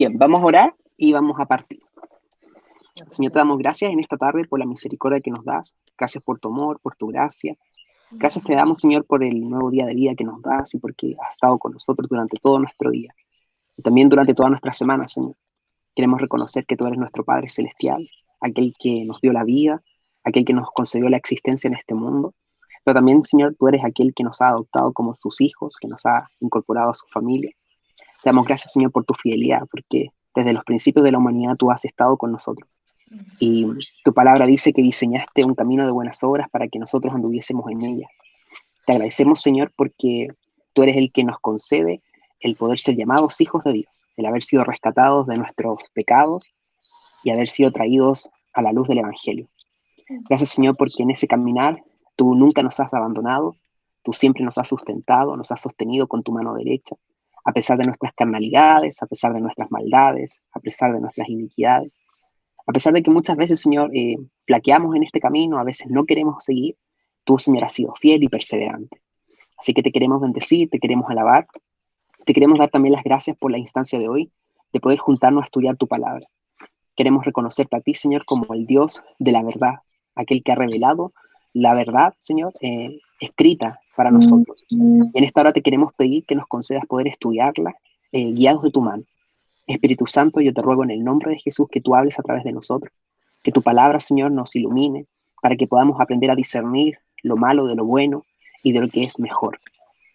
Bien, vamos a orar y vamos a partir. Señor, te damos gracias en esta tarde por la misericordia que nos das. Gracias por tu amor, por tu gracia. Gracias te damos, Señor, por el nuevo día de vida que nos das y porque has estado con nosotros durante todo nuestro día. Y también durante toda nuestra semana, Señor. Queremos reconocer que tú eres nuestro Padre Celestial, aquel que nos dio la vida, aquel que nos concedió la existencia en este mundo. Pero también, Señor, tú eres aquel que nos ha adoptado como tus hijos, que nos ha incorporado a su familia. Te damos gracias, Señor, por tu fidelidad, porque desde los principios de la humanidad tú has estado con nosotros. Y tu palabra dice que diseñaste un camino de buenas obras para que nosotros anduviésemos en ella. Te agradecemos, Señor, porque tú eres el que nos concede el poder ser llamados hijos de Dios, el haber sido rescatados de nuestros pecados y haber sido traídos a la luz del Evangelio. Gracias, Señor, porque en ese caminar tú nunca nos has abandonado, tú siempre nos has sustentado, nos has sostenido con tu mano derecha, a pesar de nuestras carnalidades, a pesar de nuestras maldades, a pesar de nuestras iniquidades. A pesar de que muchas veces, Señor, flaqueamos en este camino, a veces no queremos seguir, tú, Señor, has sido fiel y perseverante. Así que te queremos bendecir, te queremos alabar, te queremos dar también las gracias por la instancia de hoy, de poder juntarnos a estudiar tu palabra. Queremos reconocerte a ti, Señor, como el Dios de la verdad, aquel que ha revelado la verdad, Señor, escrita para nosotros. Y en esta hora te queremos pedir que nos concedas poder estudiarla, guiados de tu mano. Espíritu Santo, yo te ruego en el nombre de Jesús que tú hables a través de nosotros, que tu palabra, Señor, nos ilumine para que podamos aprender a discernir lo malo de lo bueno y de lo que es mejor.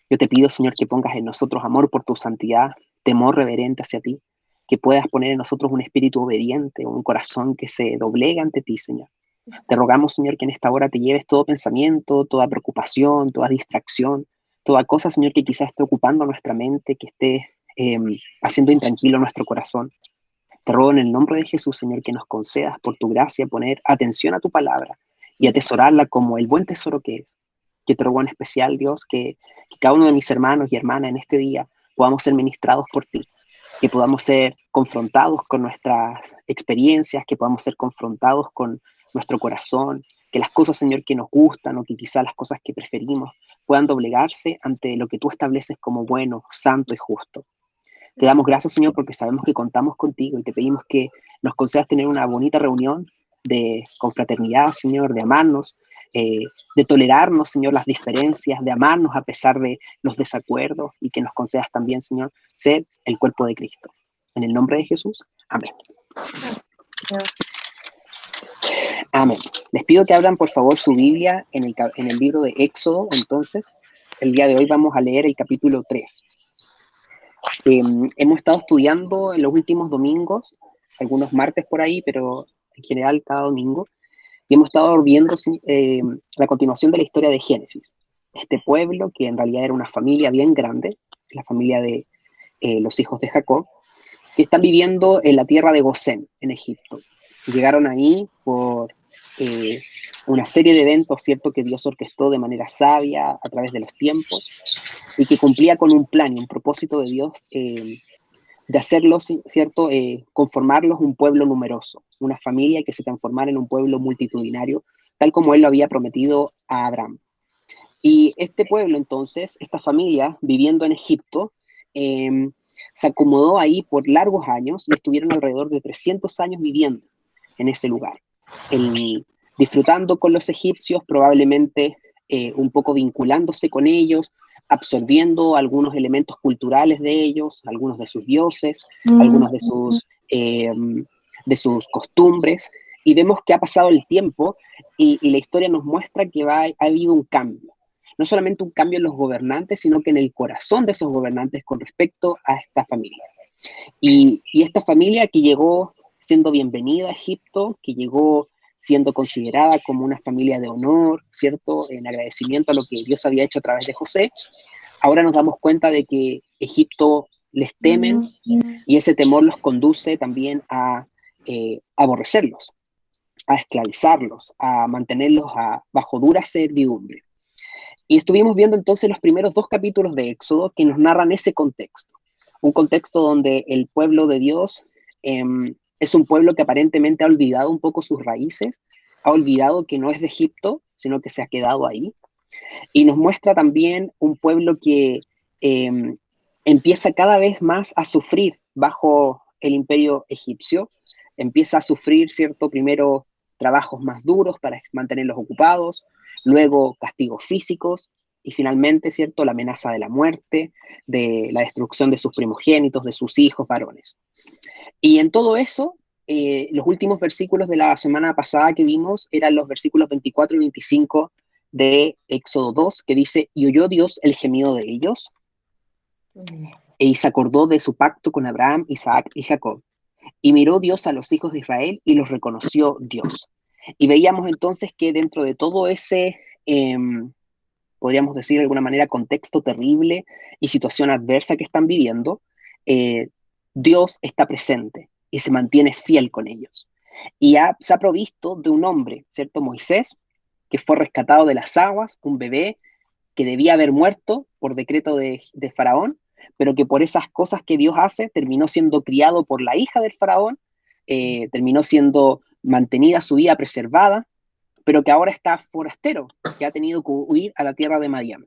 Yo te pido, Señor, que pongas en nosotros amor por tu santidad, temor reverente hacia ti, que puedas poner en nosotros un espíritu obediente, un corazón que se doblega ante ti, Señor. Te rogamos, Señor, que en esta hora te lleves todo pensamiento, toda preocupación, toda distracción, toda cosa, Señor, que quizás esté ocupando nuestra mente, que esté haciendo intranquilo nuestro corazón. Te ruego en el nombre de Jesús, Señor, que nos concedas por tu gracia poner atención a tu palabra y atesorarla como el buen tesoro que es. Yo te ruego en especial, Dios, que cada uno de mis hermanos y hermanas en este día podamos ser ministrados por ti, que podamos ser confrontados con nuestras experiencias, que podamos ser confrontados con nuestro corazón, que las cosas, Señor, que nos gustan o que quizás las cosas que preferimos puedan doblegarse ante lo que tú estableces como bueno, santo y justo. Te damos gracias, Señor, porque sabemos que contamos contigo y te pedimos que nos concedas tener una bonita reunión de confraternidad, Señor, de amarnos, de tolerarnos, Señor, las diferencias, de amarnos a pesar de los desacuerdos y que nos concedas también, Señor, ser el cuerpo de Cristo. En el nombre de Jesús, amén. Amén. Les pido que abran, por favor, su Biblia en el libro de Éxodo. Entonces, el día de hoy vamos a leer el capítulo 3. Hemos estado estudiando en los últimos domingos, algunos martes por ahí, pero en general cada domingo, y hemos estado viendo la continuación de la historia de Génesis. Este pueblo, que en realidad era una familia bien grande, la familia de los hijos de Jacob, que están viviendo en la tierra de Gosén, en Egipto. Llegaron ahí por una serie de eventos, ¿cierto?, que Dios orquestó de manera sabia a través de los tiempos, y que cumplía con un plan y un propósito de Dios de hacerlos, ¿cierto?, conformarlos un pueblo numeroso, una familia que se transformara en un pueblo multitudinario, tal como Él lo había prometido a Abraham. Y este pueblo, entonces, esta familia, viviendo en Egipto, se acomodó ahí por largos años y estuvieron alrededor de 300 años viviendo en ese lugar, disfrutando con los egipcios, probablemente un poco vinculándose con ellos, absorbiendo algunos elementos culturales de ellos, algunos de sus dioses, algunos de sus costumbres, y vemos que ha pasado el tiempo y la historia nos muestra que ha habido un cambio. No solamente un cambio en los gobernantes, sino que en el corazón de esos gobernantes con respecto a esta familia. Y esta familia que llegó siendo bienvenida a Egipto, que llegó siendo considerada como una familia de honor, ¿cierto?, en agradecimiento a lo que Dios había hecho a través de José, ahora nos damos cuenta de que Egipto les temen y ese temor los conduce también a aborrecerlos, a esclavizarlos, a mantenerlos bajo dura servidumbre. Y estuvimos viendo entonces los primeros 2 capítulos de Éxodo que nos narran ese contexto, un contexto donde el pueblo de Dios es un pueblo que aparentemente ha olvidado un poco sus raíces, ha olvidado que no es de Egipto, sino que se ha quedado ahí, y nos muestra también un pueblo que empieza cada vez más a sufrir bajo el imperio egipcio, empieza a sufrir, ¿cierto? Primero trabajos más duros para mantenerlos ocupados, luego castigos físicos y finalmente, ¿cierto? La amenaza de la muerte, de la destrucción de sus primogénitos, de sus hijos varones. Y en todo eso, los últimos versículos de la semana pasada que vimos eran los versículos 24 y 25 de Éxodo 2, que dice, y oyó Dios el gemido de ellos, y se acordó de su pacto con Abraham, Isaac y Jacob. Y miró Dios a los hijos de Israel y los reconoció Dios. Y veíamos entonces que dentro de todo ese, podríamos decir de alguna manera, contexto terrible y situación adversa que están viviendo, Dios está presente y se mantiene fiel con ellos. Y se ha provisto de un hombre, ¿cierto? Moisés, que fue rescatado de las aguas, un bebé que debía haber muerto por decreto de Faraón, pero que por esas cosas que Dios hace terminó siendo criado por la hija del Faraón, terminó siendo mantenida su vida preservada, pero que ahora está forastero, que ha tenido que huir a la tierra de Madián.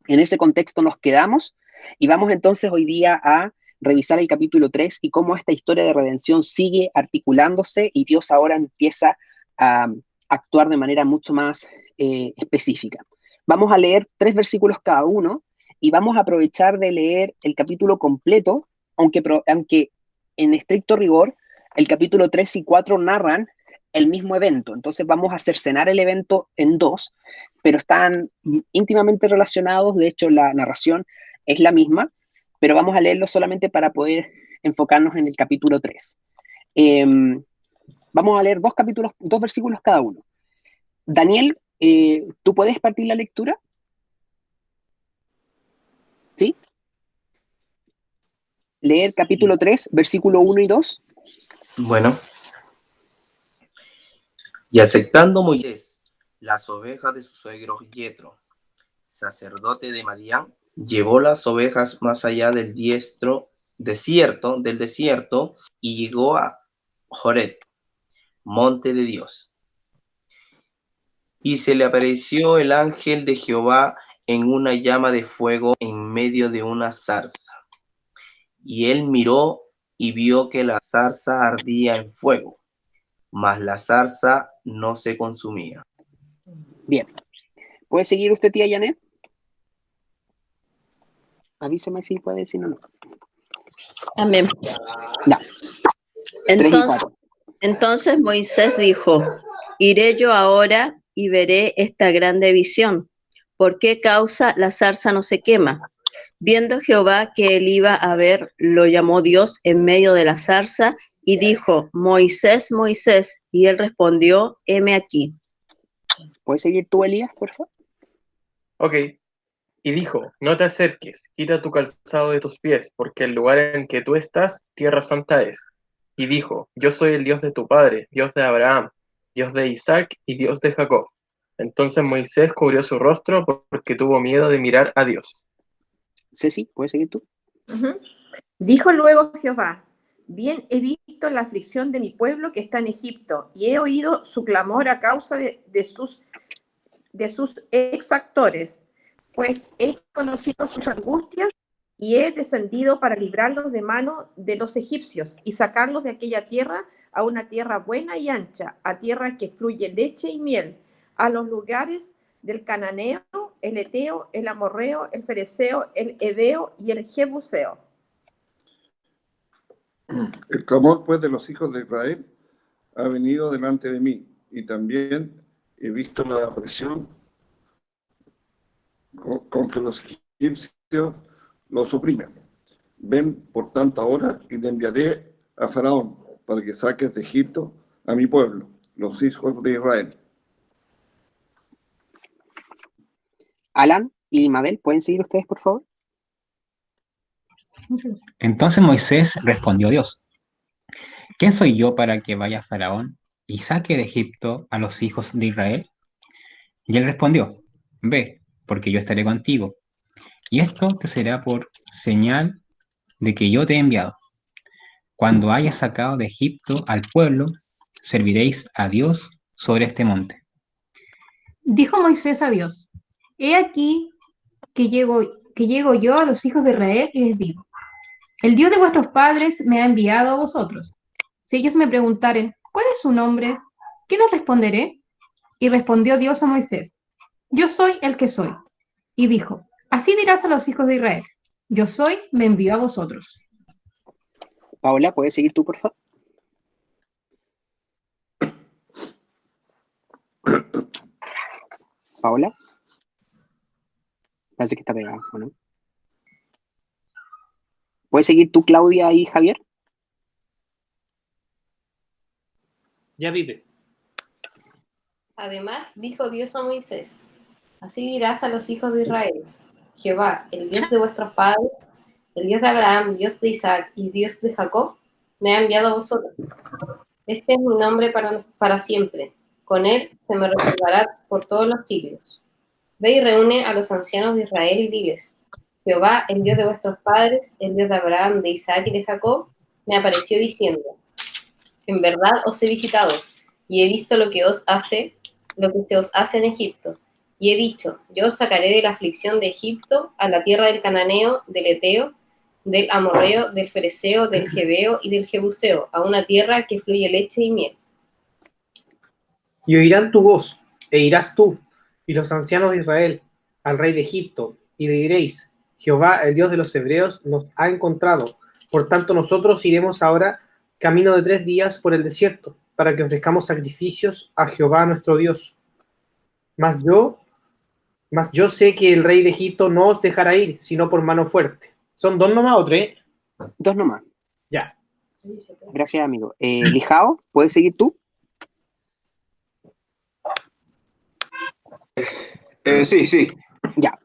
En ese contexto nos quedamos y vamos entonces hoy día a revisar el capítulo 3 y cómo esta historia de redención sigue articulándose y Dios ahora empieza a actuar de manera mucho más específica. Vamos a leer 3 versículos cada uno y vamos a aprovechar de leer el capítulo completo, aunque en estricto rigor el capítulo 3 y 4 narran el mismo evento. Entonces vamos a cercenar el evento en 2, pero están íntimamente relacionados. De hecho, la narración es la misma, pero vamos a leerlo solamente para poder enfocarnos en el capítulo 3. Vamos a leer 2 versículos cada uno. Daniel, ¿tú puedes partir la lectura? ¿Sí? Leer capítulo 3, versículo 1 y 2. Bueno. Y aceptando Moisés las ovejas de su suegro Yetro, sacerdote de Madián, llevó las ovejas más allá del desierto, y llegó a Horeb, monte de Dios. Y se le apareció el ángel de Jehová en una llama de fuego en medio de una zarza. Y él miró y vio que la zarza ardía en fuego, mas la zarza no se consumía. Bien. ¿Puede seguir usted, tía Janet? Avíseme si puede decir o no. Amén. No. Entonces Moisés dijo, iré yo ahora y veré esta grande visión. ¿Por qué causa la zarza no se quema? Viendo Jehová que él iba a ver, lo llamó Dios en medio de la zarza y dijo, Moisés, Moisés, y él respondió, heme aquí. ¿Puedes seguir tú, Elías, por favor? Ok. Y dijo, no te acerques, quita tu calzado de tus pies, porque el lugar en que tú estás, tierra santa es. Y dijo, yo soy el Dios de tu padre, Dios de Abraham, Dios de Isaac y Dios de Jacob. Entonces Moisés cubrió su rostro porque tuvo miedo de mirar a Dios. Ceci, ¿puedes seguir tú? Dijo luego Jehová, bien he visto la aflicción de mi pueblo que está en Egipto, y he oído su clamor a causa de sus exactores, pues he conocido sus angustias y he descendido para librarlos de mano de los egipcios y sacarlos de aquella tierra a una tierra buena y ancha, a tierra que fluye leche y miel, a los lugares del cananeo, el eteo, el amorreo, el fereceo, el heveo y el jebuseo. El clamor, pues, de los hijos de Israel ha venido delante de mí, y también he visto la opresión con que los egipcios los oprimen. Ven, por tanto, ahora y te enviaré a Faraón para que saques de Egipto a mi pueblo, los hijos de Israel. Alan y Mabel, ¿pueden seguir ustedes, por favor? Entonces Moisés respondió a Dios, ¿quién soy yo para que vaya a Faraón y saque de Egipto a los hijos de Israel? Y él respondió, ve, porque yo estaré contigo, y esto te será por señal de que yo te he enviado. Cuando hayas sacado de Egipto al pueblo, serviréis a Dios sobre este monte. Dijo Moisés a Dios, he aquí que llego yo a los hijos de Israel y les digo, el Dios de vuestros padres me ha enviado a vosotros. Si ellos me preguntaren, ¿cuál es su nombre? ¿Qué les responderé? Y respondió Dios a Moisés, yo soy el que soy. Y dijo, así dirás a los hijos de Israel, yo soy, me envió a vosotros. Paola, ¿puedes seguir tú, por favor? Paola. Parece que está pegada, ¿o no? ¿Puedes seguir tú, Claudia y Javier? Ya vive. Además, dijo Dios a Moisés, así dirás a los hijos de Israel, Jehová, el Dios de vuestros padres, el Dios de Abraham, Dios de Isaac y Dios de Jacob, me ha enviado a vosotros. Este es mi nombre para siempre. Con él se me recordará por todos los siglos. Ve y reúne a los ancianos de Israel y diles, Jehová, el Dios de vuestros padres, el Dios de Abraham, de Isaac y de Jacob, me apareció diciendo, en verdad os he visitado, y he visto lo que se os hace en Egipto. Y he dicho, yo os sacaré de la aflicción de Egipto a la tierra del Cananeo, del Eteo, del Amorreo, del Fereceo, del Jebeo y del Jebuseo, a una tierra que fluye leche y miel. Y oirán tu voz, e irás tú, y los ancianos de Israel, al rey de Egipto, y le diréis, Jehová, el Dios de los hebreos, nos ha encontrado. Por tanto, nosotros iremos ahora camino de 3 días por el desierto, para que ofrezcamos sacrificios a Jehová nuestro Dios. Mas yo sé que el rey de Egipto no os dejará ir, sino por mano fuerte. ¿Son 2 nomás o 3? 2 nomás. Ya. Gracias, amigo. Lijao, ¿puedes seguir tú? Sí. Ya.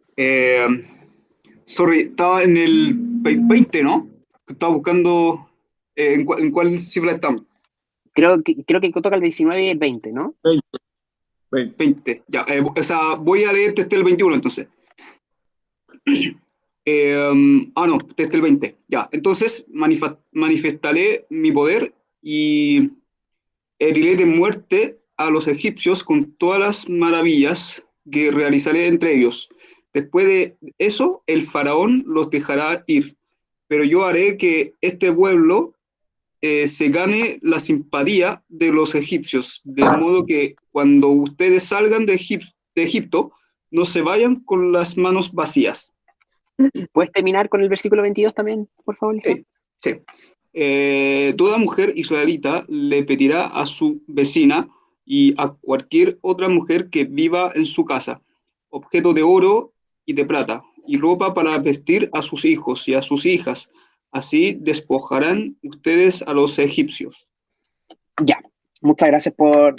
Sorry, estaba en el 20, ¿no? Estaba buscando en cuál cifra estamos. Creo que toca el 19 y el 20, ¿no? 20, ya. O sea, voy a leer desde el 21 entonces. No, desde el 20. Ya, entonces manifestaré mi poder y heriré de muerte a los egipcios con todas las maravillas que realizaré entre ellos. Después de eso, el faraón los dejará ir, pero yo haré que este pueblo se gane la simpatía de los egipcios, de modo que cuando ustedes salgan de Egipto, no se vayan con las manos vacías. ¿Puedes terminar con el versículo 22 también, por favor, Lijao? Sí. Toda mujer israelita le pedirá a su vecina y a cualquier otra mujer que viva en su casa objeto de oro y de plata y ropa para vestir a sus hijos y a sus hijas. Así despojarán ustedes a los egipcios. Ya, muchas gracias por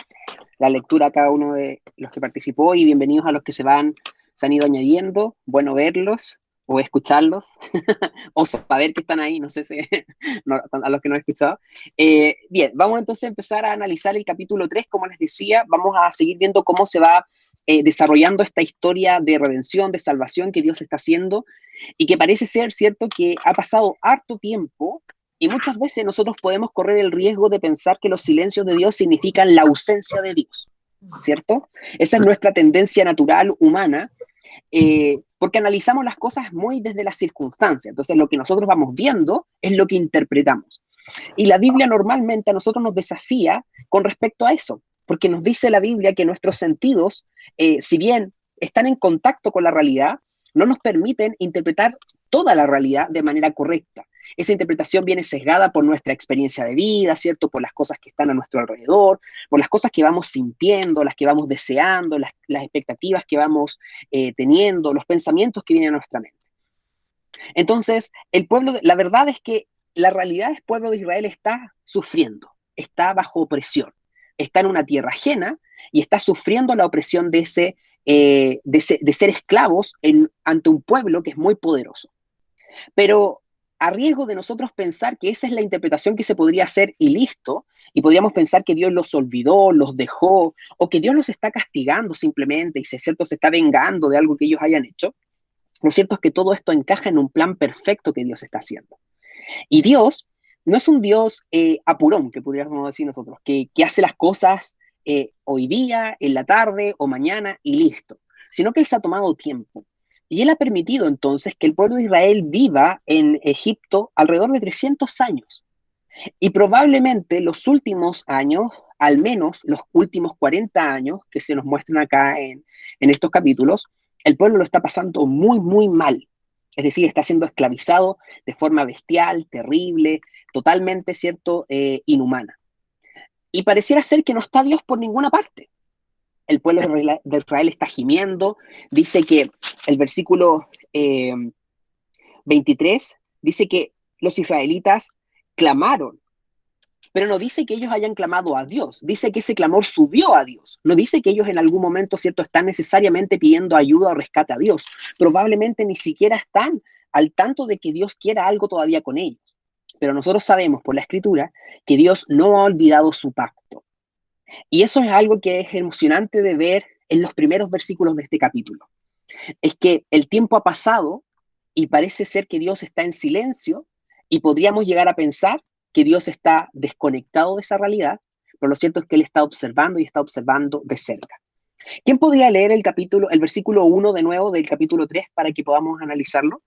la lectura a cada uno de los que participó y bienvenidos a los que se han ido añadiendo. Bueno verlos o escucharlos o saber que están ahí, no sé si no, a los que no he escuchado. Bien, vamos entonces a empezar a analizar el capítulo 3, como les decía, vamos a seguir viendo cómo se va desarrollando esta historia de redención, de salvación que Dios está haciendo y que parece ser cierto que ha pasado harto tiempo y muchas veces nosotros podemos correr el riesgo de pensar que los silencios de Dios significan la ausencia de Dios, ¿cierto? Esa es nuestra tendencia natural humana, porque analizamos las cosas muy desde las circunstancias. Entonces lo que nosotros vamos viendo es lo que interpretamos. Y la Biblia normalmente a nosotros nos desafía con respecto a eso, porque nos dice la Biblia que nuestros sentidos, si bien están en contacto con la realidad, no nos permiten interpretar toda la realidad de manera correcta. Esa interpretación viene sesgada por nuestra experiencia de vida, ¿cierto? Por las cosas que están a nuestro alrededor, por las cosas que vamos sintiendo, las que vamos deseando, las expectativas que vamos teniendo, los pensamientos que vienen a nuestra mente. Entonces, la verdad es que la realidad es que el pueblo de Israel está sufriendo, está bajo opresión, está en una tierra ajena y está sufriendo la opresión de ser esclavos ante un pueblo que es muy poderoso. Pero a riesgo de nosotros pensar que esa es la interpretación que se podría hacer y listo, y podríamos pensar que Dios los olvidó, los dejó, o que Dios los está castigando simplemente y se está vengando de algo que ellos hayan hecho, lo cierto es que todo esto encaja en un plan perfecto que Dios está haciendo. Y Dios no es un Dios apurón, que podríamos decir nosotros, que hace las cosas hoy día, en la tarde o mañana y listo, sino que Él se ha tomado tiempo. Y él ha permitido entonces que el pueblo de Israel viva en Egipto alrededor de 300 años. Y probablemente los últimos años, al menos los últimos 40 años que se nos muestran acá en estos capítulos, el pueblo lo está pasando muy, muy mal. Es decir, está siendo esclavizado de forma bestial, terrible, totalmente, ¿cierto?, inhumana. Y pareciera ser que no está Dios por ninguna parte. El pueblo de Israel está gimiendo. Dice que el versículo 23 dice que los israelitas clamaron, pero no dice que ellos hayan clamado a Dios, dice que ese clamor subió a Dios, no dice que ellos en algún momento, ¿cierto?, están necesariamente pidiendo ayuda o rescate a Dios, probablemente ni siquiera están al tanto de que Dios quiera algo todavía con ellos, pero nosotros sabemos por la Escritura que Dios no ha olvidado su pacto, y eso es algo que es emocionante de ver en los primeros versículos de este capítulo, es que el tiempo ha pasado y parece ser que Dios está en silencio y podríamos llegar a pensar que Dios está desconectado de esa realidad, pero lo cierto es que Él está observando y está observando de cerca. ¿Quién podría leer el versículo 1 de nuevo del capítulo 3 para que podamos analizarlo?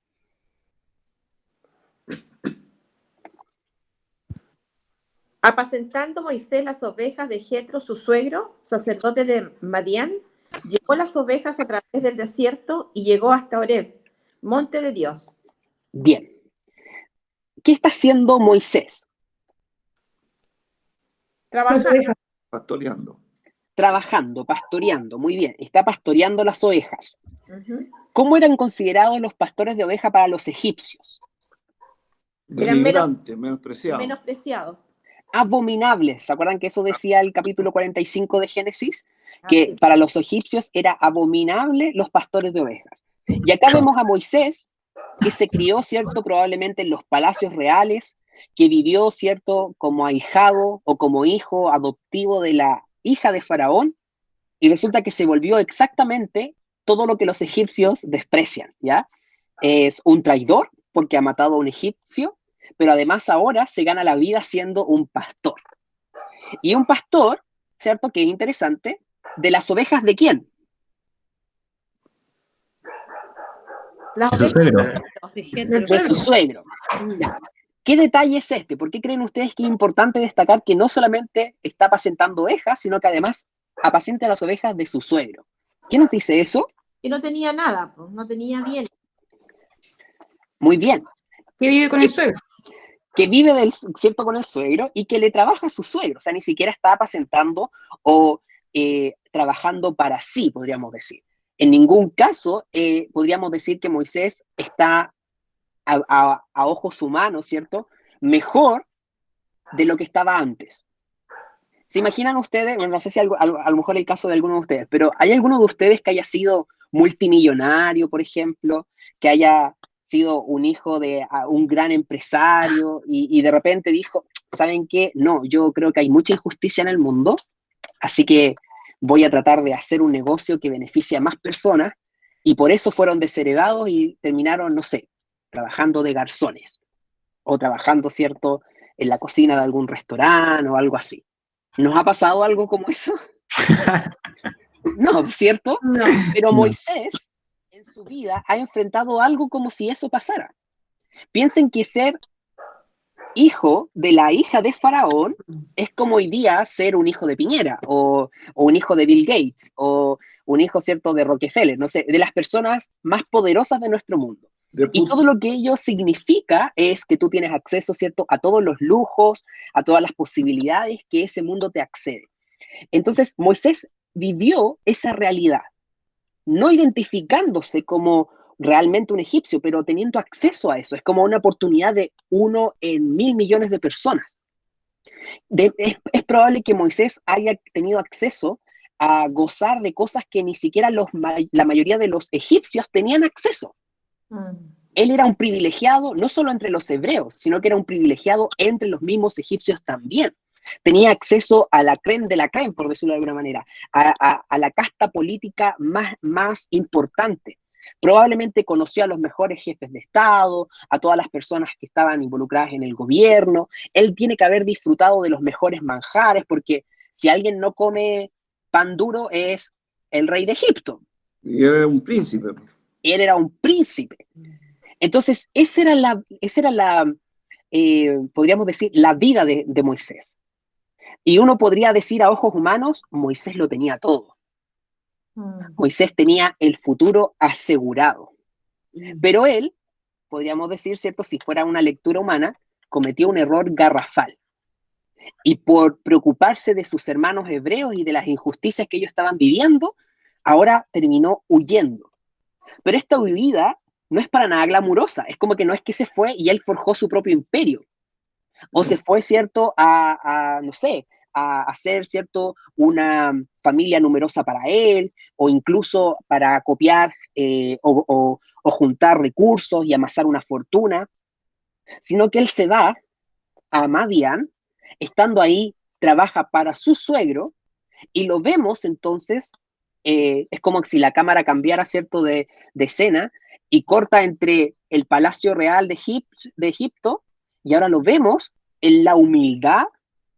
Apacentando Moisés las ovejas de Jetro, su suegro, sacerdote de Madián, llevó las ovejas a través del desierto y llegó hasta Horeb, monte de Dios. Bien. ¿Qué está haciendo Moisés? Trabajando. Pastoreando. Trabajando, pastoreando, muy bien. Está pastoreando las ovejas. Ujú. ¿Cómo eran considerados los pastores de oveja para los egipcios? Eran Denigrantes, menospreciados. menospreciados. Abominables. ¿Se acuerdan que eso decía el capítulo 45 de Génesis? Así Que es. para los egipcios era abominable los pastores de ovejas. Y acá vemos a Moisés, que se crió, ¿cierto?, probablemente en los palacios reales, que vivió, ¿cierto?, como ahijado o como hijo adoptivo de la hija de Faraón, y resulta que se volvió exactamente todo lo que los egipcios desprecian, ¿ya? Es un traidor porque ha matado a un egipcio, pero además ahora se gana la vida siendo un pastor. Y un pastor, ¿cierto?, que es interesante, ¿de las ovejas de quién? Las De su ovejas suegro. de Jetro. De su suegro. Ya. ¿Qué detalle es este? ¿Por qué creen ustedes que es importante destacar que no solamente está apacentando ovejas, sino que además apacenta las ovejas de su suegro? ¿Quién nos dice eso? Y no tenía nada, pues, no tenía bien. Muy bien. Que vive con el suegro. Que vive ¿cierto?, con el suegro y que le trabaja a su suegro. O sea, ni siquiera está apacentando o trabajando para sí, podríamos decir. En ningún caso podríamos decir que Moisés está a ojos humanos, ¿cierto?, mejor de lo que estaba antes. ¿Se imaginan ustedes? Bueno, no sé si a lo mejor el caso de alguno de ustedes, pero ¿hay alguno de ustedes que haya sido multimillonario, por ejemplo, que haya sido un hijo de un gran empresario y de repente dijo, ¿saben qué? No, yo creo que hay mucha injusticia en el mundo, así que voy a tratar de hacer un negocio que beneficie a más personas, y por eso fueron desheredados y terminaron, no sé, trabajando de garzones o trabajando, ¿cierto?, en la cocina de algún restaurante o algo así. ¿Nos ha pasado algo como eso? No, ¿cierto? No. Pero No. Moisés en su vida ha enfrentado algo como si eso pasara. Piensen que ser hijo de la hija de Faraón es como hoy día ser un hijo de Piñera o un hijo de Bill Gates o un hijo, ¿cierto?, de Rockefeller, no sé, de las personas más poderosas de nuestro mundo. Y todo lo que ello significa es que tú tienes acceso, ¿cierto?, a todos los lujos, a todas las posibilidades que ese mundo te accede. Entonces, Moisés vivió esa realidad, no identificándose como realmente un egipcio, pero teniendo acceso a eso. Es como una oportunidad de 1 en 1000 millones de personas. Es probable que Moisés haya tenido acceso a gozar de cosas que ni siquiera la mayoría de los egipcios tenían acceso. Él era un privilegiado no solo entre los hebreos, sino que era un privilegiado entre los mismos egipcios también. Tenía acceso a la crème de la crème, por decirlo de alguna manera, a la casta política más importante. Probablemente conoció a los mejores jefes de Estado, a todas las personas que estaban involucradas en el gobierno. Él tiene que haber disfrutado de los mejores manjares, porque si alguien no come pan duro es el rey de Egipto. Y era un príncipe. Él era un príncipe. Entonces, esa era la podríamos decir, la vida de Moisés. Y uno podría decir a ojos humanos, Moisés lo tenía todo. Moisés tenía el futuro asegurado. Pero él, podríamos decir, ¿cierto? Si fuera una lectura humana, cometió un error garrafal. Y por preocuparse de sus hermanos hebreos y de las injusticias que ellos estaban viviendo, ahora terminó huyendo. Pero esta huida no es para nada glamurosa. Es como que no es que se fue y él forjó su propio imperio. O se fue, ¿cierto?, no sé, a hacer, ¿cierto?, una familia numerosa para él, o incluso para copiar o juntar recursos y amasar una fortuna, sino que él se va a Madián, estando ahí, trabaja para su suegro, y lo vemos entonces, es como si la cámara cambiara, ¿cierto?, de escena, y corta entre el palacio real de Egipto, y ahora lo vemos en la humildad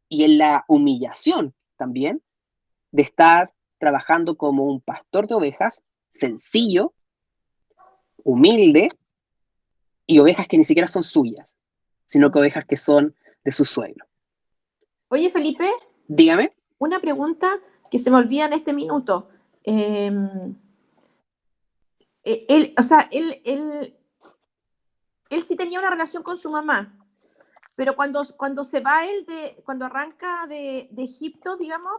y en la humillación también de estar trabajando como un pastor de ovejas, sencillo, humilde, y ovejas que ni siquiera son suyas, sino que ovejas que son de su suegro. Oye, Felipe. Dígame. Una pregunta que se me olvida en este minuto. Él sí tenía una relación con su mamá, pero cuando se va él, cuando arranca de Egipto, digamos,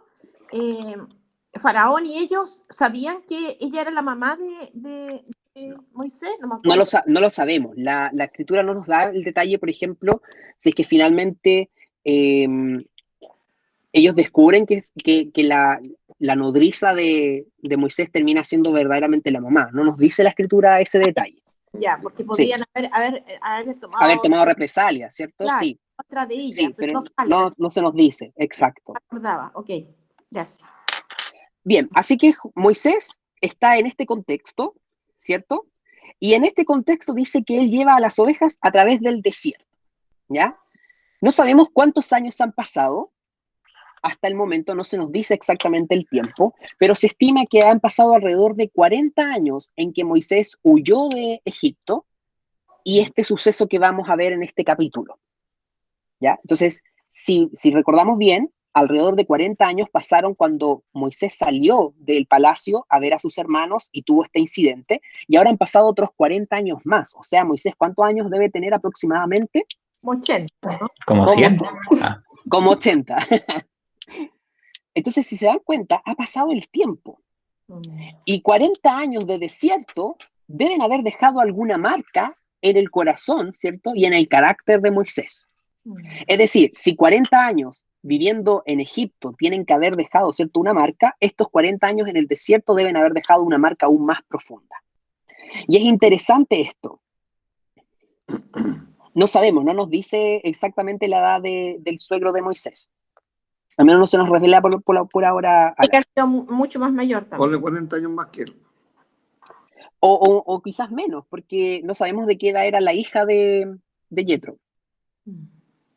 Faraón y ellos sabían que ella era la mamá de Moisés. No lo sabemos. La escritura no nos da el detalle, por ejemplo, si es que finalmente ellos descubren que la nodriza de Moisés termina siendo verdaderamente la mamá. No nos dice la escritura ese detalle. Ya, porque podrían haber tomado represalias, ¿cierto? Claro, sí. Otra de ella, sí, pero no, no se nos dice, exacto. Acordaba, ok, gracias. Bien, así que Moisés está en este contexto, ¿cierto? Y en este contexto dice que él lleva a las ovejas a través del desierto, ¿ya? No sabemos cuántos años han pasado, hasta el momento no se nos dice exactamente el tiempo, pero se estima que han pasado alrededor de 40 años en que Moisés huyó de Egipto y este suceso que vamos a ver en este capítulo, ¿ya? Entonces, si recordamos bien, alrededor de 40 años pasaron cuando Moisés salió del palacio a ver a sus hermanos y tuvo este incidente, y ahora han pasado otros 40 años más. O sea, Moisés, ¿cuántos años debe tener aproximadamente? Como 80, ¿no? ¿Como 100? Como 80. Entonces, si se dan cuenta, ha pasado el tiempo. Y 40 años de desierto deben haber dejado alguna marca en el corazón, ¿cierto? Y en el carácter de Moisés. Es decir, si 40 años viviendo en Egipto tienen que haber dejado, ¿cierto?, una marca, estos 40 años en el desierto deben haber dejado una marca aún más profunda. Y es interesante esto. No sabemos, no nos dice exactamente la edad del suegro de Moisés. Al menos no se nos revela por ahora. Hay que ser mucho más mayor también. Ponle 40 años más que él. O quizás menos, porque no sabemos de qué edad era la hija de Yetro.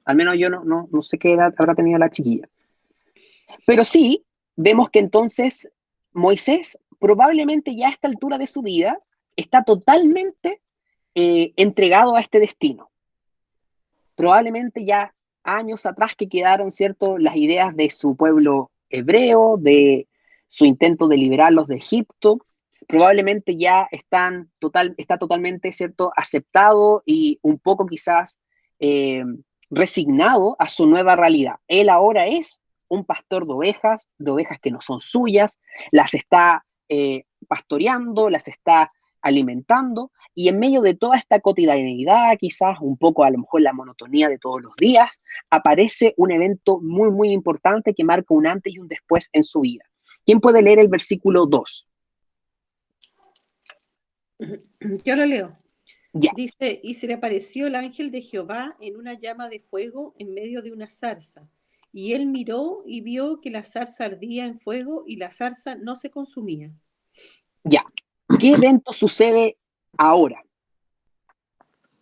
Al menos yo no sé qué edad habrá tenido la chiquilla. Pero sí, vemos que entonces Moisés probablemente ya a esta altura de su vida está totalmente entregado a este destino. Probablemente ya años atrás que quedaron, ¿cierto?, las ideas de su pueblo hebreo, de su intento de liberarlos de Egipto, probablemente ya está totalmente, ¿cierto?, aceptado y un poco quizás resignado a su nueva realidad. Él ahora es un pastor de ovejas que no son suyas, las está pastoreando, las está alimentando, y en medio de toda esta cotidianidad, quizás un poco a lo mejor la monotonía de todos los días, aparece un evento muy, muy importante que marca un antes y un después en su vida. ¿Quién puede leer el versículo 2? Yo lo leo. Ya. Dice, y se le apareció el ángel de Jehová en una llama de fuego en medio de una zarza. Y él miró y vio que la zarza ardía en fuego y la zarza no se consumía. Ya. ¿Qué evento sucede ahora?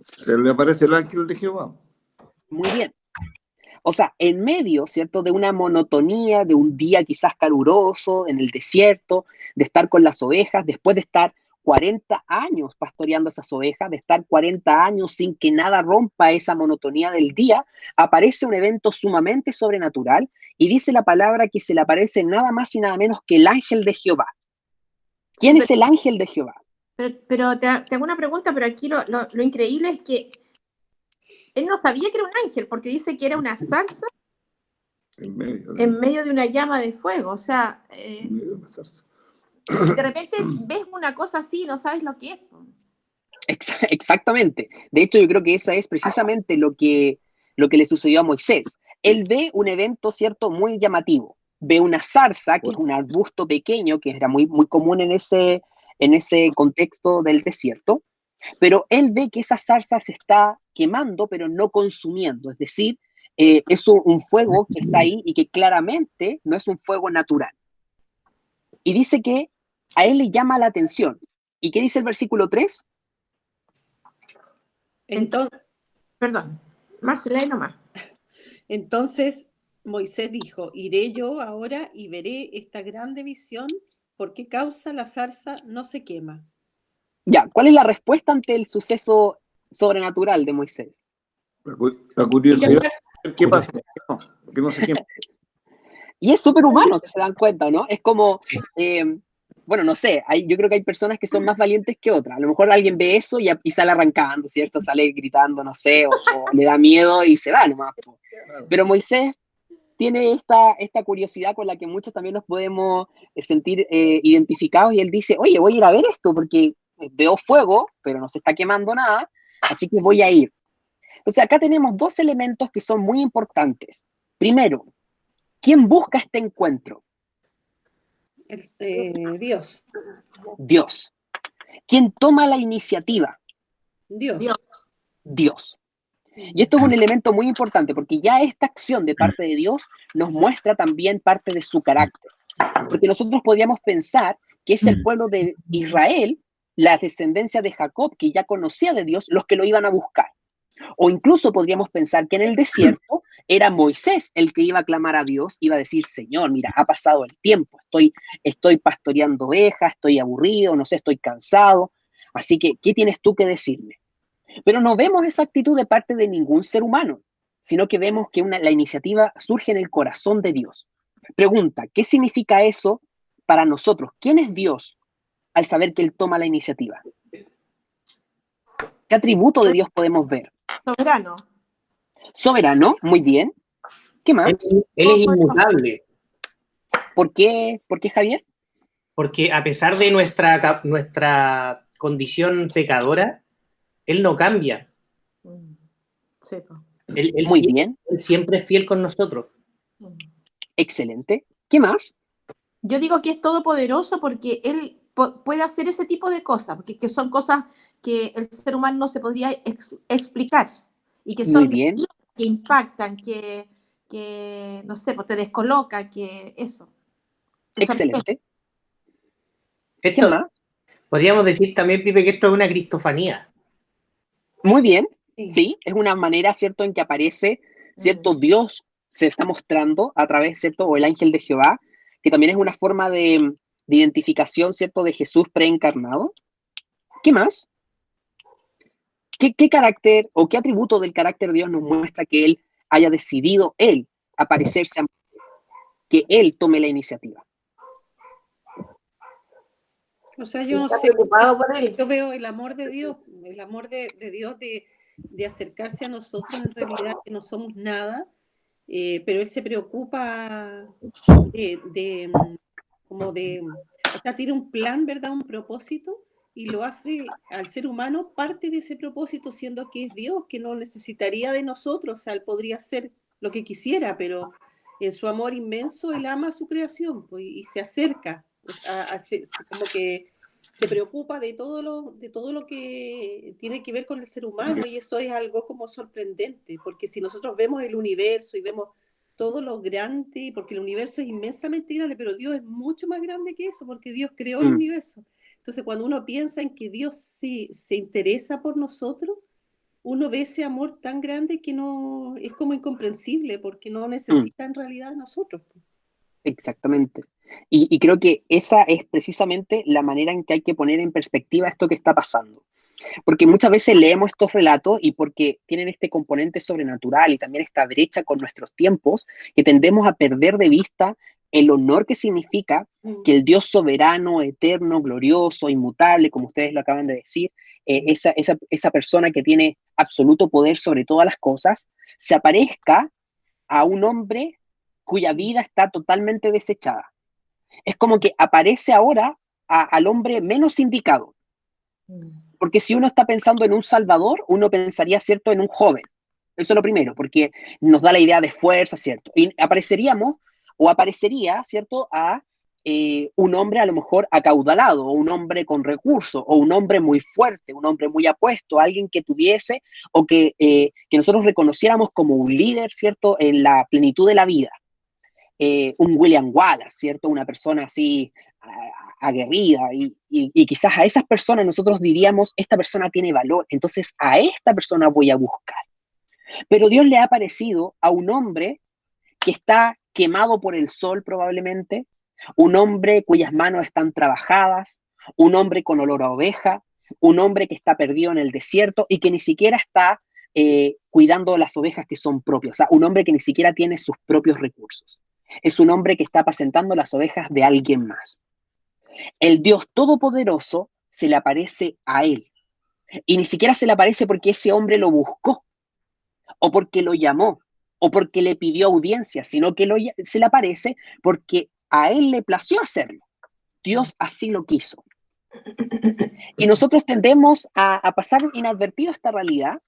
Se le aparece el ángel de Jehová. Muy bien. O sea, en medio, ¿cierto?, de una monotonía, de un día quizás caluroso en el desierto, de estar con las ovejas, después de estar 40 años pastoreando esas ovejas, de estar 40 años sin que nada rompa esa monotonía del día, aparece un evento sumamente sobrenatural y dice la palabra que se le aparece nada más y nada menos que el ángel de Jehová. ¿Quién Sí, es el ángel de Jehová? pero te hago una pregunta, pero aquí lo increíble es que él no sabía que era un ángel, porque dice que era una zarza en medio de una llama de fuego. O sea, de repente ves una cosa así y no sabes lo que es. Exactamente. De hecho, yo creo que esa es precisamente lo que le sucedió a Moisés. Él ve un evento, ¿cierto?, muy llamativo. Ve una zarza, que es un arbusto pequeño, que era muy, muy común en ese contexto del desierto, pero él ve que esa zarza se está quemando, pero no consumiendo. Es decir, es un fuego que está ahí y que claramente no es un fuego natural. Y dice que a él le llama la atención. ¿Y qué dice el versículo 3? Entonces, perdón, Marcela, nomás. Entonces Moisés dijo, iré yo ahora y veré esta grande visión, ¿por qué causa la zarza no se quema? Ya, ¿cuál es la respuesta ante el suceso sobrenatural de Moisés? La curiosidad, ¿qué pasa? Que no se quema. Y es súper humano, si se dan cuenta, ¿no? Es como, bueno, no sé, yo creo que hay personas que son más valientes que otras. A lo mejor alguien ve eso y sale arrancando, ¿cierto? Sale gritando, no sé, o le da miedo y se va nomás. Pero Moisés tiene esta curiosidad con la que muchos también nos podemos sentir identificados, y él dice, oye, voy a ir a ver esto porque veo fuego, pero no se está quemando nada, así que voy a ir. Entonces acá tenemos dos elementos que son muy importantes. Primero, ¿quién busca este encuentro? Dios. Dios. ¿Quién toma la iniciativa? Dios. Dios. Y esto es un elemento muy importante porque ya esta acción de parte de Dios nos muestra también parte de su carácter. Porque nosotros podríamos pensar que es el pueblo de Israel, la descendencia de Jacob, que ya conocía de Dios, los que lo iban a buscar. O incluso podríamos pensar que en el desierto era Moisés el que iba a clamar a Dios, iba a decir, Señor, mira, ha pasado el tiempo, estoy pastoreando ovejas, estoy aburrido, no sé, estoy cansado, así que, ¿qué tienes tú que decirme? Pero no vemos esa actitud de parte de ningún ser humano, sino que vemos que la iniciativa surge en el corazón de Dios. Pregunta, ¿qué significa eso para nosotros? ¿Quién es Dios al saber que Él toma la iniciativa? ¿Qué atributo de Dios podemos ver? Soberano. Soberano, muy bien. ¿Qué más? Él es inmutable. ¿Por qué, Javier? Porque a pesar de nuestra condición pecadora, Él no cambia. Sí. Él siempre es fiel con nosotros. Excelente. ¿Qué más? Yo digo que es todopoderoso porque Él puede hacer ese tipo de cosas, porque que son cosas que el ser humano no se podría explicar y que son muy bien. Que impactan, que no sé, pues te descoloca, que eso. Excelente. ¿Qué más? Podríamos decir también, Pipe, que esto es una cristofanía. Muy bien. Sí, es una manera, ¿cierto?, en que aparece, ¿cierto? Dios se está mostrando a través, ¿cierto?, o el ángel de Jehová, que también es una forma de identificación, ¿cierto?, de Jesús preencarnado. ¿Qué más? ¿Qué carácter o qué atributo del carácter de Dios nos muestra que Él haya decidido Él aparecerse, que Él tome la iniciativa? O sea, yo no sé, preocupado por él. yo veo el amor de Dios Dios de acercarse a nosotros en realidad que no somos nada, pero Él se preocupa o sea, tiene un plan, ¿verdad? Un propósito, y lo hace al ser humano parte de ese propósito, siendo que es Dios, que no necesitaría de nosotros, o sea, Él podría hacer lo que quisiera, pero en su amor inmenso Él ama a su creación, pues, y se acerca, como que se preocupa de todo lo que tiene que ver con el ser humano, y eso es algo como sorprendente, porque si nosotros vemos el universo y vemos todo lo grande, porque el universo es inmensamente grande, pero Dios es mucho más grande que eso, porque Dios creó el universo. Entonces, cuando uno piensa en que Dios se interesa por nosotros, uno ve ese amor tan grande que no es como incomprensible, porque no necesita en realidad de nosotros. Exactamente. Y creo que esa es precisamente la manera en que hay que poner en perspectiva esto que está pasando. Porque muchas veces leemos estos relatos y porque tienen este componente sobrenatural y también esta brecha con nuestros tiempos, que tendemos a perder de vista el honor que significa que el Dios soberano, eterno, glorioso, inmutable, como ustedes lo acaban de decir, esa persona que tiene absoluto poder sobre todas las cosas, se aparezca a un hombre cuya vida está totalmente desechada. Es como que aparece ahora al hombre menos indicado. Porque si uno está pensando en un salvador, uno pensaría, ¿cierto?, en un joven. Eso es lo primero, porque nos da la idea de fuerza, ¿cierto? Y aparecería, ¿cierto?, a un hombre a lo mejor acaudalado, o un hombre con recursos, o un hombre muy fuerte, un hombre muy apuesto, alguien que tuviese, o que nosotros reconociéramos como un líder, ¿cierto?, en la plenitud de la vida. Un William Wallace, ¿cierto? Una persona así aguerrida y quizás a esas personas nosotros diríamos, esta persona tiene valor, entonces a esta persona voy a buscar. Pero Dios le ha aparecido a un hombre que está quemado por el sol probablemente, un hombre cuyas manos están trabajadas, un hombre con olor a oveja, un hombre que está perdido en el desierto y que ni siquiera está cuidando las ovejas que son propias, o sea, un hombre que ni siquiera tiene sus propios recursos. Es un hombre que está apacentando las ovejas de alguien más. El Dios Todopoderoso se le aparece a él. Y ni siquiera se le aparece porque ese hombre lo buscó, o porque lo llamó, o porque le pidió audiencia, sino que se le aparece porque a él le plació hacerlo. Dios así lo quiso. Y nosotros tendemos a pasar inadvertido esta realidad,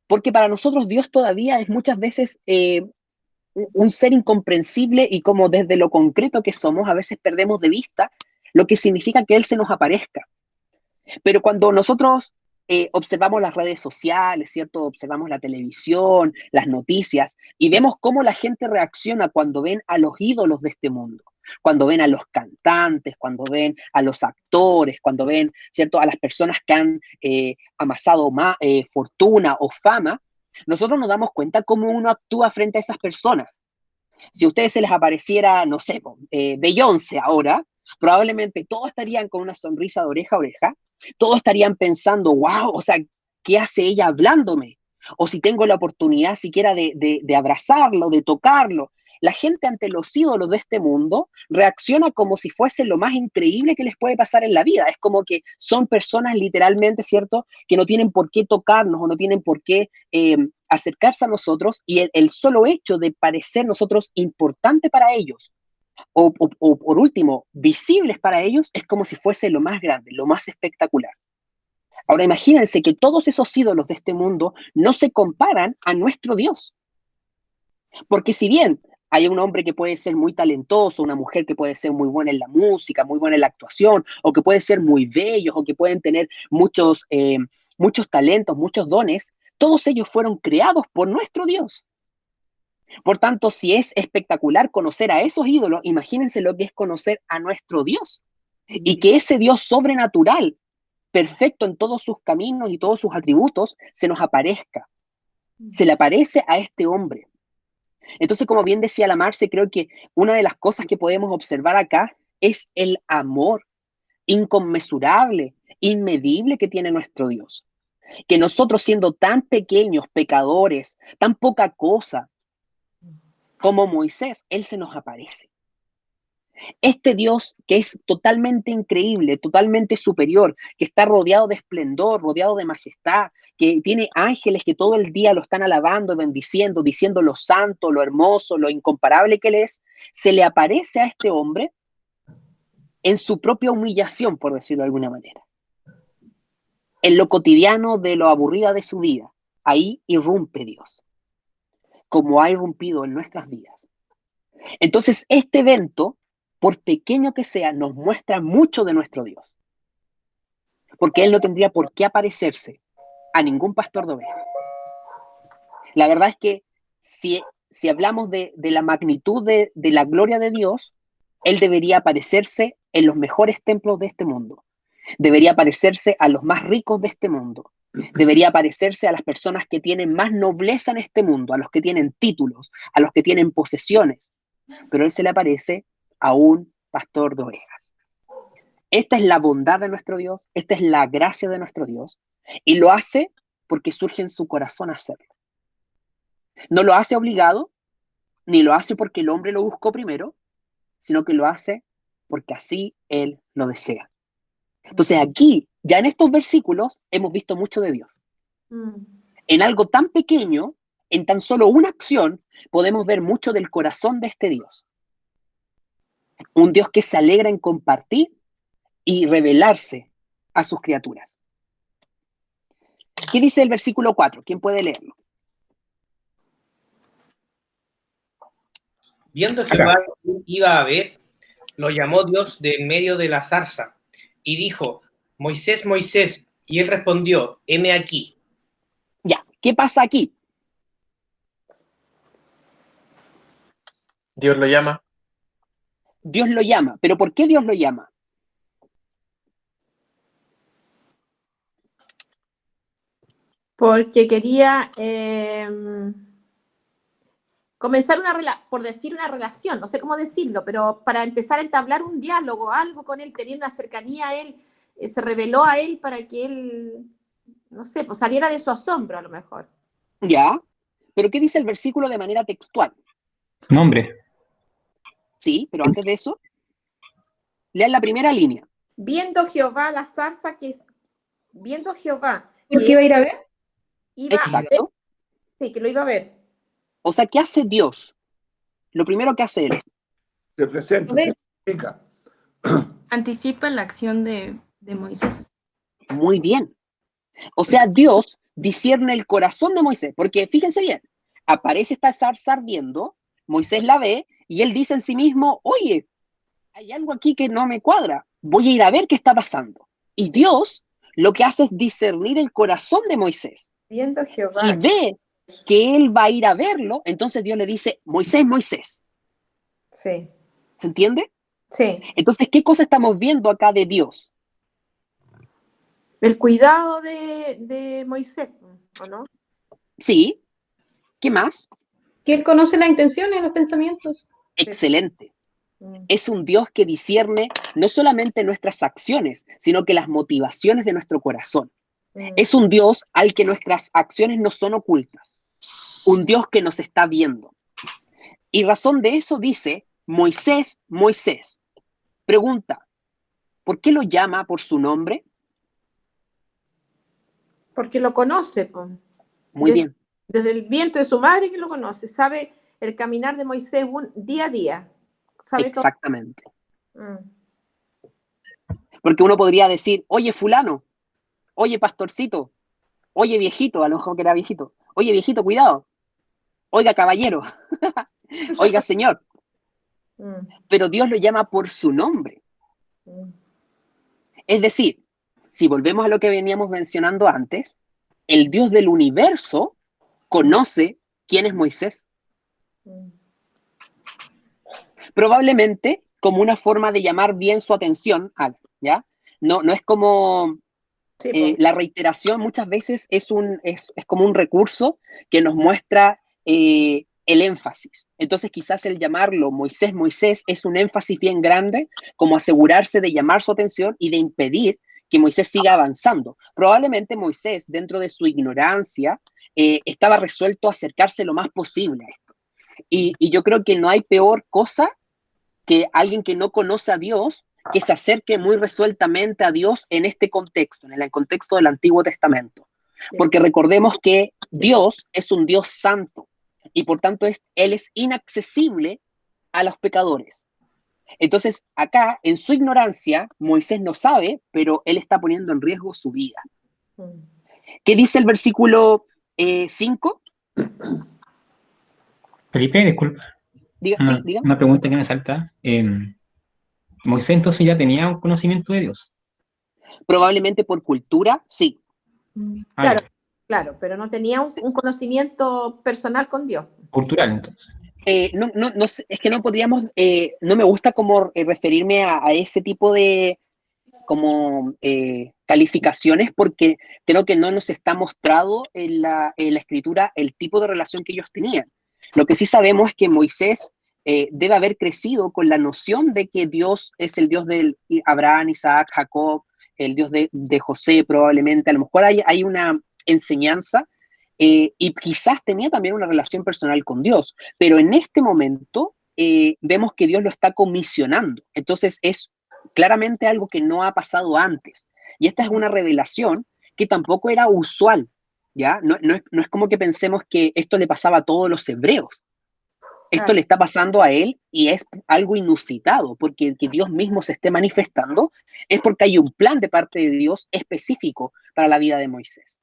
porque para nosotros Dios todavía es muchas veces un ser incomprensible y como desde lo concreto que somos, a veces perdemos de vista lo que significa que Él se nos aparezca. Pero cuando nosotros observamos las redes sociales, ¿cierto? Observamos la televisión, las noticias, y vemos cómo la gente reacciona cuando ven a los ídolos de este mundo, cuando ven a los cantantes, cuando ven a los actores, cuando ven, ¿cierto?, a las personas que han amasado fortuna o fama, nosotros nos damos cuenta cómo uno actúa frente a esas personas. Si a ustedes se les apareciera, no sé, Beyoncé ahora, probablemente todos estarían con una sonrisa de oreja a oreja, todos estarían pensando, wow, o sea, ¿qué hace ella hablándome? O si tengo la oportunidad siquiera de abrazarlo, de tocarlo. La gente ante los ídolos de este mundo reacciona como si fuese lo más increíble que les puede pasar en la vida. Es como que son personas literalmente, ¿cierto?, que no tienen por qué tocarnos o no tienen por qué acercarse a nosotros, y el solo hecho de parecer nosotros importante para ellos, o por último, visibles para ellos, es como si fuese lo más grande, lo más espectacular. Ahora imagínense que todos esos ídolos de este mundo no se comparan a nuestro Dios. Porque si bien hay un hombre que puede ser muy talentoso, una mujer que puede ser muy buena en la música, muy buena en la actuación, o que puede ser muy bellos, o que pueden tener muchos talentos, muchos dones, todos ellos fueron creados por nuestro Dios. Por tanto, si es espectacular conocer a esos ídolos, imagínense lo que es conocer a nuestro Dios. Y que ese Dios sobrenatural, perfecto en todos sus caminos y todos sus atributos, se nos aparezca. Se le aparece a este hombre. Entonces, como bien decía la Marce, creo que una de las cosas que podemos observar acá es el amor inconmensurable, inmedible que tiene nuestro Dios. Que nosotros, siendo tan pequeños, pecadores, tan poca cosa, como Moisés, Él se nos aparece. Este Dios que es totalmente increíble, totalmente superior, que está rodeado de esplendor, rodeado de majestad, que tiene ángeles que todo el día lo están alabando, bendiciendo, diciendo lo santo, lo hermoso, lo incomparable que Él es, se le aparece a este hombre en su propia humillación, por decirlo de alguna manera. En lo cotidiano de lo aburrida de su vida, ahí irrumpe Dios, como ha irrumpido en nuestras vidas. Entonces, este evento, por pequeño que sea, nos muestra mucho de nuestro Dios. Porque Él no tendría por qué aparecerse a ningún pastor de ovejas. La verdad es que si hablamos de la magnitud de la gloria de Dios, Él debería aparecerse en los mejores templos de este mundo. Debería aparecerse a los más ricos de este mundo. Debería parecerse a las personas que tienen más nobleza en este mundo, a los que tienen títulos, a los que tienen posesiones. Pero Él se le aparece a un pastor de ovejas. Esta es la bondad de nuestro Dios, esta es la gracia de nuestro Dios, y lo hace porque surge en su corazón hacerlo. No lo hace obligado, ni lo hace porque el hombre lo buscó primero, sino que lo hace porque así Él lo desea. Entonces aquí, ya en estos versículos, hemos visto mucho de Dios. En algo tan pequeño, en tan solo una acción, podemos ver mucho del corazón de este Dios. Un Dios que se alegra en compartir y revelarse a sus criaturas. ¿Qué dice el versículo 4? ¿Quién puede leerlo? Viendo Jehová iba a ver, lo llamó Dios de en medio de la zarza, y dijo, Moisés, Moisés, y él respondió, heme aquí. Ya, ¿qué pasa aquí? Dios lo llama. Dios lo llama, pero ¿por qué Dios lo llama? Porque quería comenzar por decir una relación, no sé cómo decirlo, pero para empezar a entablar un diálogo, algo con él, tener una cercanía a él, se reveló a él para que él, no sé, pues saliera de su asombro a lo mejor. Ya, pero ¿qué dice el versículo de manera textual? Nombre. Sí, pero antes de eso, lean la primera línea. Viendo Jehová la zarza viendo Jehová. ¿Por qué iba a ir a ver? Exacto. Sí, que lo iba a ver. O sea, ¿qué hace Dios? Lo primero que hace Él. Se presenta, se explica. Anticipa la acción de Moisés. Muy bien. O sea, Dios discierne el corazón de Moisés, porque fíjense bien, aparece esta zarza ardiendo, Moisés la ve y él dice en sí mismo, oye, hay algo aquí que no me cuadra, voy a ir a ver qué está pasando. Y Dios lo que hace es discernir el corazón de Moisés. Viendo Jehová. Y ve que él va a ir a verlo, entonces Dios le dice, Moisés, Moisés. Sí. ¿Se entiende? Sí. Entonces, ¿qué cosa estamos viendo acá de Dios? El cuidado de Moisés, ¿o no? Sí. ¿Qué más? Que él conoce las intenciones, los pensamientos. Excelente. Es un Dios que discierne no solamente nuestras acciones, sino que las motivaciones de nuestro corazón. Es un Dios al que nuestras acciones no son ocultas. Un Dios que nos está viendo. Y razón de eso dice, Moisés, Moisés. Pregunta, ¿por qué lo llama por su nombre? Porque lo conoce, pues. Muy bien. Desde el vientre de su madre que lo conoce, sabe el caminar de Moisés día a día. Sabe exactamente. Todo. Porque uno podría decir, oye fulano, oye pastorcito, oye viejito, a lo mejor que era viejito, oye viejito, cuidado, oiga caballero, oiga señor. Pero Dios lo llama por su nombre. Es decir, si volvemos a lo que veníamos mencionando antes, el Dios del universo conoce quién es Moisés. Probablemente como una forma de llamar bien su atención, ¿ya? No es como la reiteración muchas veces es como un recurso que nos muestra el énfasis. Entonces quizás el llamarlo Moisés, Moisés es un énfasis bien grande, como asegurarse de llamar su atención y de impedir que Moisés siga avanzando. Probablemente Moisés, dentro de su ignorancia, estaba resuelto a acercarse lo más posible a esto. Y yo creo que no hay peor cosa que alguien que no conoce a Dios, que se acerque muy resueltamente a Dios en este contexto, en el contexto del Antiguo Testamento. Porque recordemos que Dios es un Dios santo y por tanto Él es inaccesible a los pecadores. Entonces, acá, en su ignorancia, Moisés no sabe, pero él está poniendo en riesgo su vida. ¿Qué dice el versículo 5? Felipe, disculpa. Diga. Una pregunta que me salta. Moisés entonces ya tenía un conocimiento de Dios. Probablemente por cultura, sí. Claro, pero no tenía un conocimiento personal con Dios. Cultural, entonces. No sé, es que no podríamos, no me gusta como referirme a ese tipo de como calificaciones porque creo que no nos está mostrado en la escritura el tipo de relación que ellos tenían. Lo que sí sabemos es que Moisés debe haber crecido con la noción de que Dios es el Dios de Abraham, Isaac, Jacob, el Dios de José probablemente. A lo mejor hay una enseñanza y quizás tenía también una relación personal con Dios, pero en este momento vemos que Dios lo está comisionando. Entonces es claramente algo que no ha pasado antes. Y esta es una revelación que tampoco era usual, ¿ya? No es como que pensemos que esto le pasaba a todos los hebreos. Esto le está pasando a él y es algo inusitado, porque que Dios mismo se esté manifestando es porque hay un plan de parte de Dios específico para la vida de Moisés.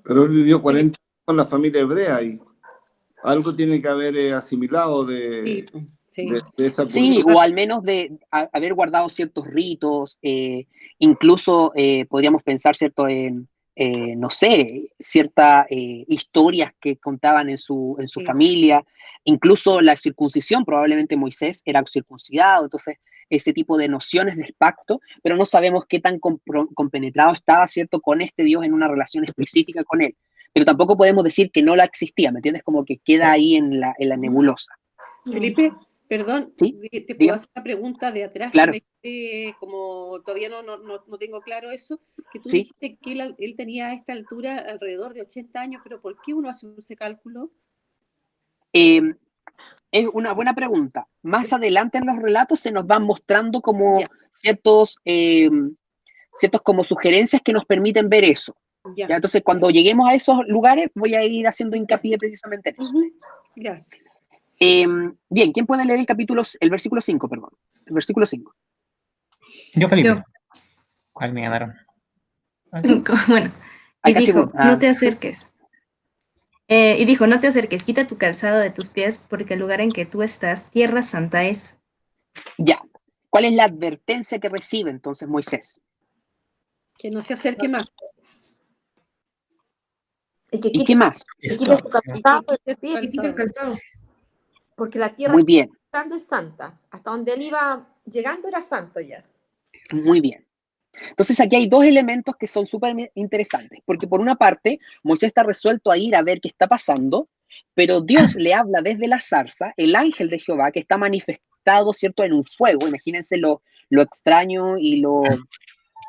Pero él vivió 40 años con la familia hebrea y algo tiene que haber asimilado de esa cultura. Sí, o al menos de haber guardado ciertos ritos, incluso podríamos pensar, ¿cierto?, en, no sé, ciertas historias que contaban en su familia, incluso la circuncisión, probablemente Moisés era circuncidado, entonces ese tipo de nociones del pacto, pero no sabemos qué tan compenetrado estaba, ¿cierto?, con este Dios en una relación específica con él. Pero tampoco podemos decir que no la existía, ¿me entiendes? Como que queda ahí en la nebulosa. Felipe, perdón, ¿Sí? ¿te puedo hacer una pregunta de atrás? Claro. Que como todavía no tengo claro eso, que tú Sí. dijiste que él tenía a esta altura alrededor de 80 años, pero ¿por qué uno hace ese cálculo? Es una buena pregunta. Más adelante en los relatos se nos van mostrando como ciertos como sugerencias que nos permiten ver eso. ¿Ya? Entonces, cuando lleguemos a esos lugares, voy a ir haciendo hincapié precisamente en eso. Gracias. Bien, ¿quién puede leer el versículo 5, perdón? El versículo 5. Yo, Felipe. ¿Cuál me ganaron? Bueno, y dijo, no te acerques. Y dijo, no te acerques, quita tu calzado de tus pies, porque el lugar en que tú estás, tierra santa es. Ya. ¿Cuál es la advertencia que recibe entonces Moisés? Que no se acerque más. ¿Y qué más? Que quite su calzado de sus pies. Porque la tierra Muy bien. es santa. Hasta donde él iba llegando era santo ya. Muy bien. Entonces aquí hay dos elementos que son súper interesantes, porque por una parte Moisés está resuelto a ir a ver qué está pasando, pero Dios le habla desde la zarza, el ángel de Jehová, que está manifestado, ¿cierto?, en un fuego. Imagínense lo extraño y lo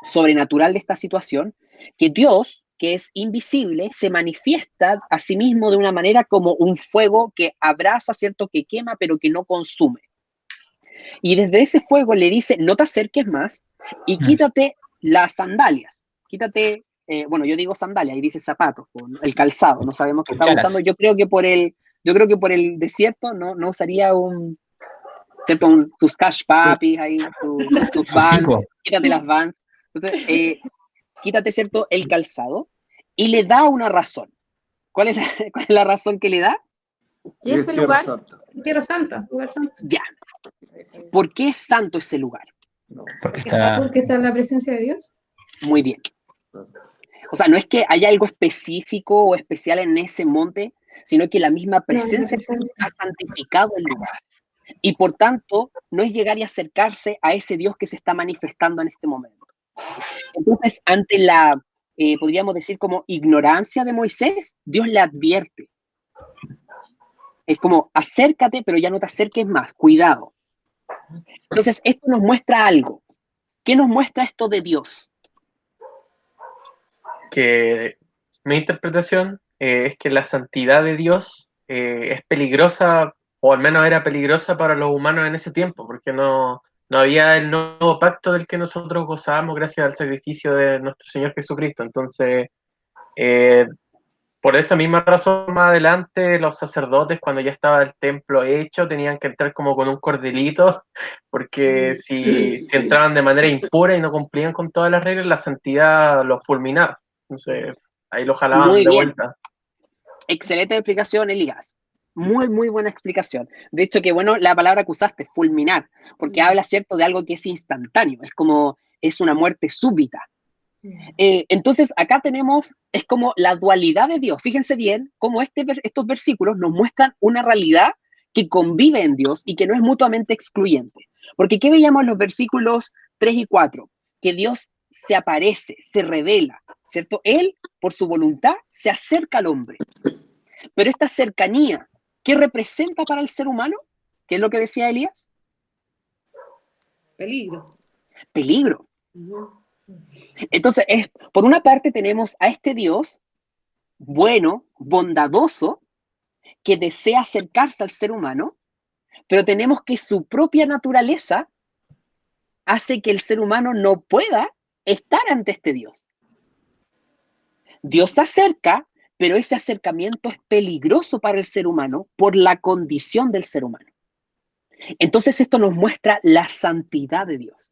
sobrenatural de esta situación, que Dios, que es invisible, se manifiesta a sí mismo de una manera como un fuego que abraza, ¿cierto?, que quema, pero que no consume. Y desde ese fuego le dice, no te acerques más y quítate las sandalias. Quítate, bueno, yo digo sandalias, ahí dice zapatos, el calzado, no sabemos qué está usando. Yo creo que por el desierto no usaría sus cash papis ahí, sus Vans, quítate las Vans. Entonces, quítate, ¿cierto?, el calzado y le da una razón. ¿Cuál es la razón que le da? ¿Y ese lugar? Tierra Santa, lugar santo. Ya. ¿Por qué es santo ese lugar? Porque está en la presencia de Dios. Muy bien. O sea, no es que haya algo específico o especial en ese monte, sino que la misma presencia ha santificado el lugar. Y por tanto, no es llegar y acercarse a ese Dios que se está manifestando en este momento. Entonces, ante la, podríamos decir, como ignorancia de Moisés, Dios le advierte. Es como, acércate, pero ya no te acerques más, cuidado. Entonces, esto nos muestra algo. ¿Qué nos muestra esto de Dios? Que mi interpretación es que la santidad de Dios es peligrosa, o al menos era peligrosa para los humanos en ese tiempo, porque no había el nuevo pacto del que nosotros gozábamos gracias al sacrificio de nuestro Señor Jesucristo. Entonces, por esa misma razón, más adelante, los sacerdotes, cuando ya estaba el templo hecho, tenían que entrar como con un cordelito, porque si entraban de manera impura y no cumplían con todas las reglas, la santidad los fulminaba. Entonces, ahí lo jalaban Muy de bien. vuelta. Excelente explicación, Elías. Muy, muy buena explicación. De hecho, que bueno la palabra que usaste, fulminar, porque habla, ¿cierto?, de algo que es instantáneo, es una muerte súbita. Entonces, acá es como la dualidad de Dios. Fíjense bien cómo estos versículos nos muestran una realidad que convive en Dios y que no es mutuamente excluyente. Porque ¿qué veíamos en los versículos 3 y 4? Que Dios se aparece, se revela, ¿cierto? Él, por su voluntad, se acerca al hombre. Pero esta cercanía, ¿qué representa para el ser humano? ¿Qué es lo que decía Elías? Peligro. Peligro. Entonces, por una parte tenemos a este Dios bueno, bondadoso, que desea acercarse al ser humano, pero tenemos que su propia naturaleza hace que el ser humano no pueda estar ante este Dios. Dios se acerca, pero ese acercamiento es peligroso para el ser humano por la condición del ser humano. Entonces esto nos muestra la santidad de Dios.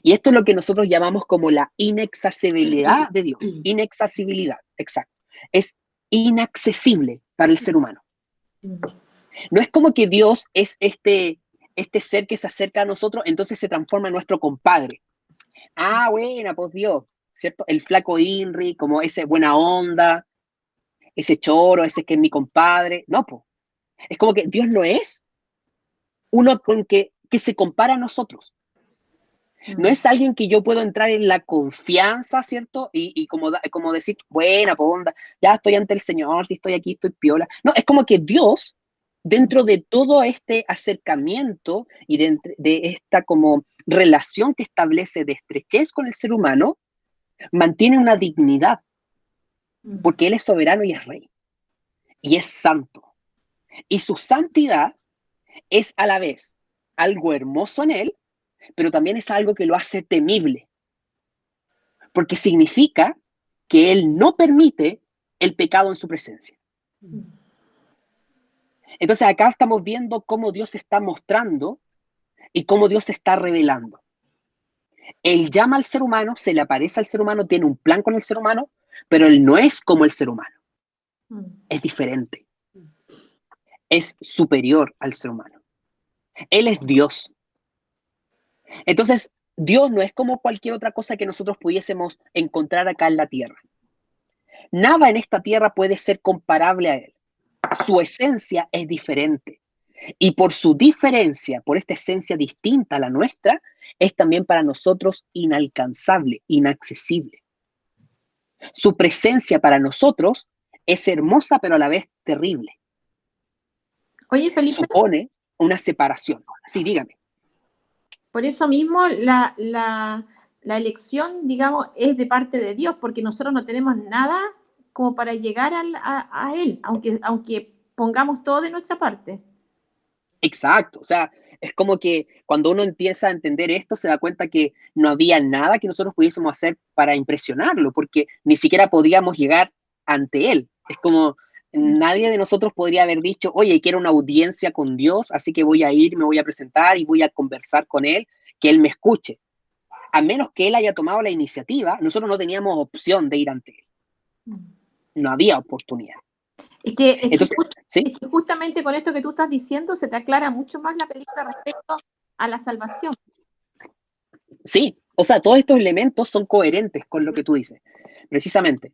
Y esto es lo que nosotros llamamos como la inaccesibilidad de Dios. Inaccesibilidad, exacto. Es inaccesible para el ser humano. No es como que Dios es este ser que se acerca a nosotros, entonces se transforma en nuestro compadre. Ah, buena, pues Dios, ¿cierto? El flaco Inri, como ese buena onda, ese choro, ese que es mi compadre. No, pues. Es como que Dios no es uno con que se compara a nosotros. No es alguien que yo puedo entrar en la confianza, ¿cierto? Y como decir, buena, pues onda, ya estoy ante el Señor, si estoy aquí, estoy piola. No, es como que Dios, dentro de todo este acercamiento y de esta como relación que establece de estrechez con el ser humano, mantiene una dignidad, porque Él es soberano y es rey, y es santo. Y su santidad es a la vez algo hermoso en Él, pero también es algo que lo hace temible, porque significa que Él no permite el pecado en su presencia. Entonces acá estamos viendo cómo Dios se está mostrando y cómo Dios se está revelando. Él llama al ser humano, se le aparece al ser humano, tiene un plan con el ser humano, pero Él no es como el ser humano. Es diferente. Es superior al ser humano. Él es Dios. Entonces, Dios no es como cualquier otra cosa que nosotros pudiésemos encontrar acá en la tierra. Nada en esta tierra puede ser comparable a Él. Su esencia es diferente. Y por su diferencia, por esta esencia distinta a la nuestra, es también para nosotros inalcanzable, inaccesible. Su presencia para nosotros es hermosa, pero a la vez terrible. Oye, Felipe. Supone una separación. Sí, dígame. Por eso mismo la elección, digamos, es de parte de Dios, porque nosotros no tenemos nada como para llegar a Él, aunque pongamos todo de nuestra parte. Exacto, o sea, es como que cuando uno empieza a entender esto, se da cuenta que no había nada que nosotros pudiésemos hacer para impresionarlo, porque ni siquiera podíamos llegar ante Él. Es como nadie de nosotros podría haber dicho, oye, quiero una audiencia con Dios, así que voy a ir, me voy a presentar y voy a conversar con Él, que Él me escuche. A menos que Él haya tomado la iniciativa, nosotros no teníamos opción de ir ante Él. No había oportunidad. Es que ¿sí? Justamente con esto que tú estás diciendo se te aclara mucho más la película respecto a la salvación. Sí, o sea, todos estos elementos son coherentes con lo que tú dices. Precisamente,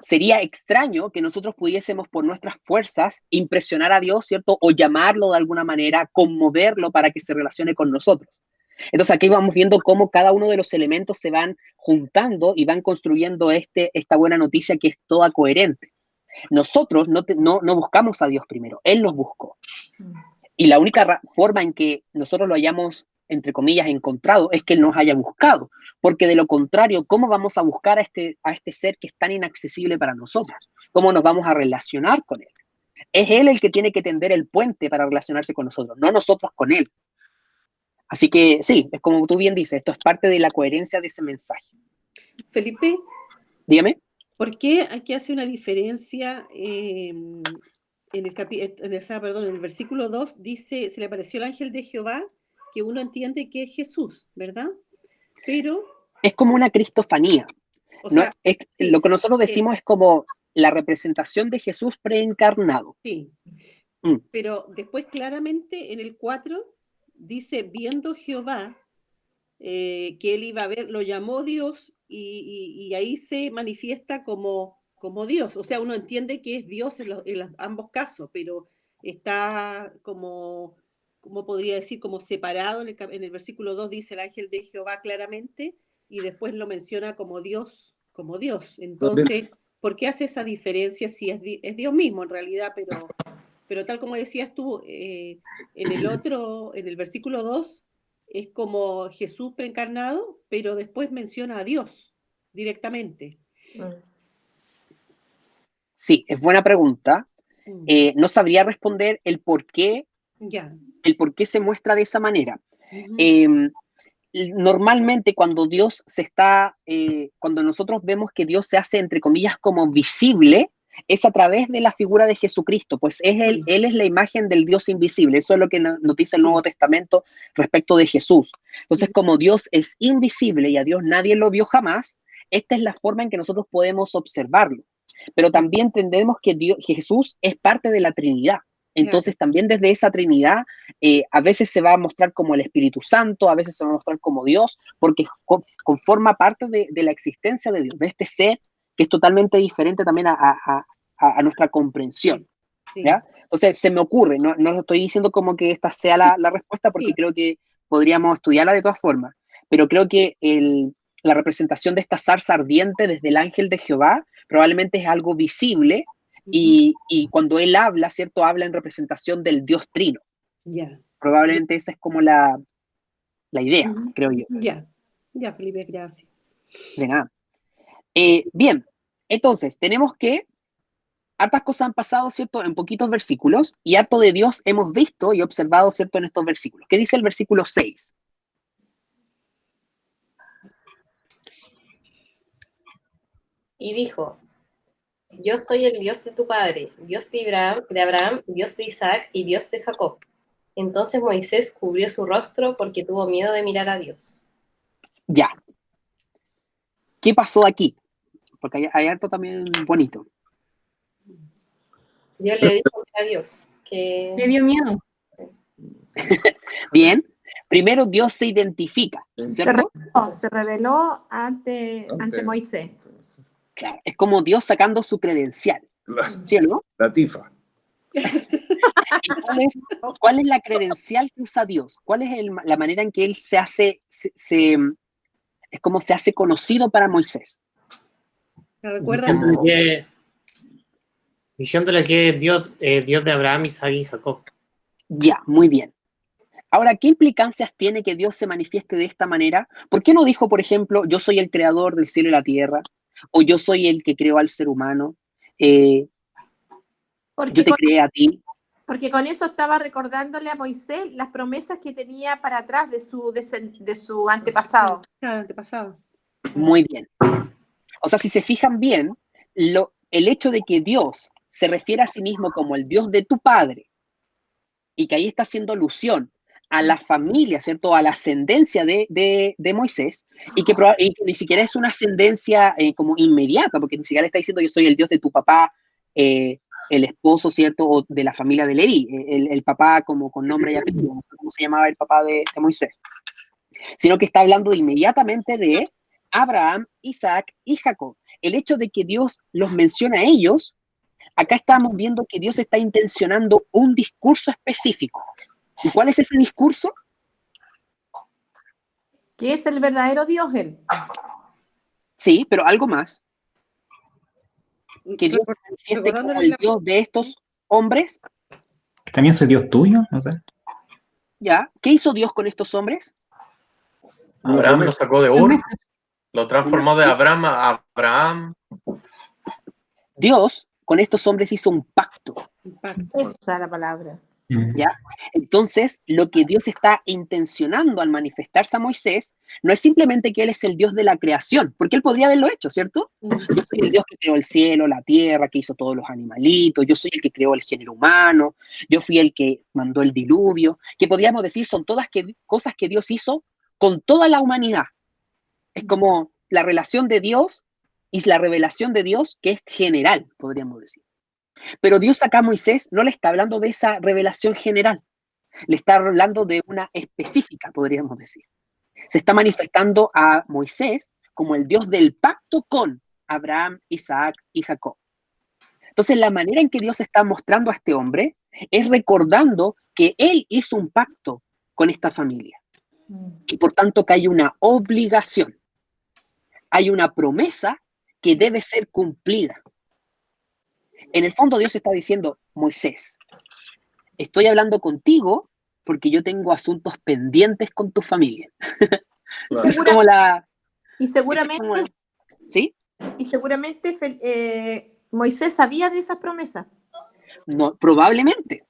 sería extraño que nosotros pudiésemos por nuestras fuerzas impresionar a Dios, ¿cierto? O llamarlo de alguna manera, conmoverlo para que se relacione con nosotros. Entonces aquí vamos viendo cómo cada uno de los elementos se van juntando y van construyendo esta buena noticia que es toda coherente. Nosotros no buscamos a Dios primero, Él nos buscó. Y la única forma en que nosotros lo hayamos, entre comillas, encontrado es que Él nos haya buscado. Porque de lo contrario, ¿cómo vamos a buscar a este ser que es tan inaccesible para nosotros? ¿Cómo nos vamos a relacionar con Él? Es Él el que tiene que tender el puente para relacionarse con nosotros, no nosotros con Él. Así que sí, es como tú bien dices, esto es parte de la coherencia de ese mensaje. Felipe, dígame. ¿Por qué aquí hace una diferencia en el versículo 2 dice, se le apareció el ángel de Jehová, que uno entiende que es Jesús, ¿verdad? Pero... Es como una cristofanía. Lo que nosotros decimos es como la representación de Jesús preencarnado. Sí, pero después claramente en el 4 dice, viendo Jehová, que él iba a ver, lo llamó Dios y ahí se manifiesta como Dios. O sea, uno entiende que es Dios en ambos casos, pero está como podría decir, como separado. En el versículo 2 dice el ángel de Jehová claramente y después lo menciona como Dios. Entonces, ¿por qué hace esa diferencia si es Dios mismo en realidad, pero pero tal como decías tú, en el versículo 2, es como Jesús preencarnado, pero después menciona a Dios directamente. Sí, es buena pregunta. No sabría responder el por qué se muestra de esa manera. Normalmente cuando cuando nosotros vemos que Dios se hace, entre comillas, como visible, es a través de la figura de Jesucristo, pues Él es la imagen del Dios invisible. Eso es lo que nos dice el Nuevo Testamento respecto de Jesús. Entonces, como Dios es invisible y a Dios nadie lo vio jamás, esta es la forma en que nosotros podemos observarlo. Pero también entendemos que Jesús es parte de la Trinidad. Entonces, también desde esa Trinidad, a veces se va a mostrar como el Espíritu Santo, a veces se va a mostrar como Dios, porque conforma parte de la existencia de Dios, de este ser que es totalmente diferente también a nuestra comprensión. ¿Ya? Entonces, se me ocurre, no estoy diciendo como que esta sea la respuesta, porque creo que podríamos estudiarla de todas formas, pero creo que la representación de esta zarza ardiente desde el ángel de Jehová probablemente es algo visible, y cuando él habla, ¿cierto? Habla en representación del Dios Trino. Probablemente esa es como la idea, creo yo. Ya, Felipe, gracias. De nada. Bien, entonces, tenemos que hartas cosas han pasado, ¿cierto? En poquitos versículos, y harto de Dios hemos visto y observado, ¿cierto? En estos versículos. ¿Qué dice el versículo 6? Y dijo: Yo soy el Dios de tu padre, Dios de Abraham, Dios de Isaac y Dios de Jacob. Entonces Moisés cubrió su rostro porque tuvo miedo de mirar a Dios. Ya. ¿Qué pasó aquí? Porque hay harto también bonito. Dios le dijo a Dios que... Le dio miedo. Bien. Primero Dios se identifica, ¿cierto? Se reveló ante Moisés. Claro, es como Dios sacando su credencial. ¿Sí o no? La tifa. ¿Cuál es la credencial que usa Dios? ¿Cuál es la manera en que Él se hace, es como se hace conocido para Moisés? ¿Me recuerdas? Diciéndole que es Dios de Abraham, Isaac y Jacob. Ya, muy bien. Ahora, ¿qué implicancias tiene que Dios se manifieste de esta manera? ¿Por qué no dijo, por ejemplo, yo soy el creador del cielo y la tierra? O yo soy el que creó al ser humano. Yo te creé a ti. Porque con eso estaba recordándole a Moisés las promesas que tenía para atrás de su antepasado. Muy bien. O sea, si se fijan bien, el hecho de que Dios se refiere a sí mismo como el Dios de tu padre, y que ahí está haciendo alusión a la familia, ¿cierto? A la ascendencia de Moisés, y que ni siquiera es una ascendencia como inmediata, porque ni siquiera le está diciendo yo soy el Dios de tu papá, el esposo, ¿cierto? O de la familia de Leví, el papá como con nombre y apellido, no sé cómo se llamaba el papá de Moisés, sino que está hablando inmediatamente de Abraham, Isaac y Jacob. El hecho de que Dios los menciona a ellos, acá estamos viendo que Dios está intencionando un discurso específico. ¿Y cuál es ese discurso? Que es el verdadero Dios, él. Sí, pero algo más. Que Dios se manifieste como el Dios de estos hombres. ¿También soy Dios tuyo? No sé. ¿Ya? ¿Qué hizo Dios con estos hombres? Abraham lo sacó de Ur, lo transformó de Abraham a Abraham. Dios con estos hombres hizo un pacto. Esa es la palabra. ¿Ya? Entonces, lo que Dios está intencionando al manifestarse a Moisés no es simplemente que Él es el Dios de la creación, porque Él podría haberlo hecho, ¿cierto? Yo soy el Dios que creó el cielo, la tierra, que hizo todos los animalitos, yo soy el que creó el género humano, yo fui el que mandó el diluvio, que podríamos decir son todas cosas que Dios hizo con toda la humanidad. Es como la relación de Dios y la revelación de Dios que es general, podríamos decir. Pero Dios acá a Moisés no le está hablando de esa revelación general, le está hablando de una específica, podríamos decir. Se está manifestando a Moisés como el Dios del pacto con Abraham, Isaac y Jacob. Entonces, la manera en que Dios está mostrando a este hombre es recordando que él hizo un pacto con esta familia. Y por tanto que hay una obligación, hay una promesa que debe ser cumplida. En el fondo Dios está diciendo, Moisés, estoy hablando contigo porque yo tengo asuntos pendientes con tu familia. Es como la... Y seguramente, ¿sí? Y seguramente Moisés sabía de esas promesas. No, probablemente.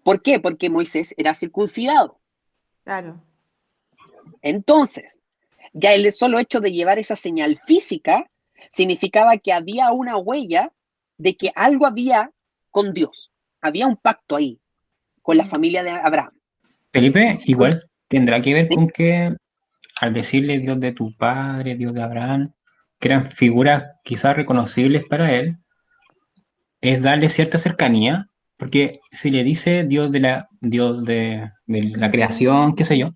¿Por qué? Porque Moisés era circuncidado. Claro. Entonces, ya el solo hecho de llevar esa señal física significaba que había una huella de que algo había con Dios. Había un pacto ahí con la familia de Abraham. Felipe, igual tendrá que ver con que al decirle Dios de tu padre, Dios de Abraham, que eran figuras quizás reconocibles para él, es darle cierta cercanía, porque si le dice Dios de la creación, qué sé yo,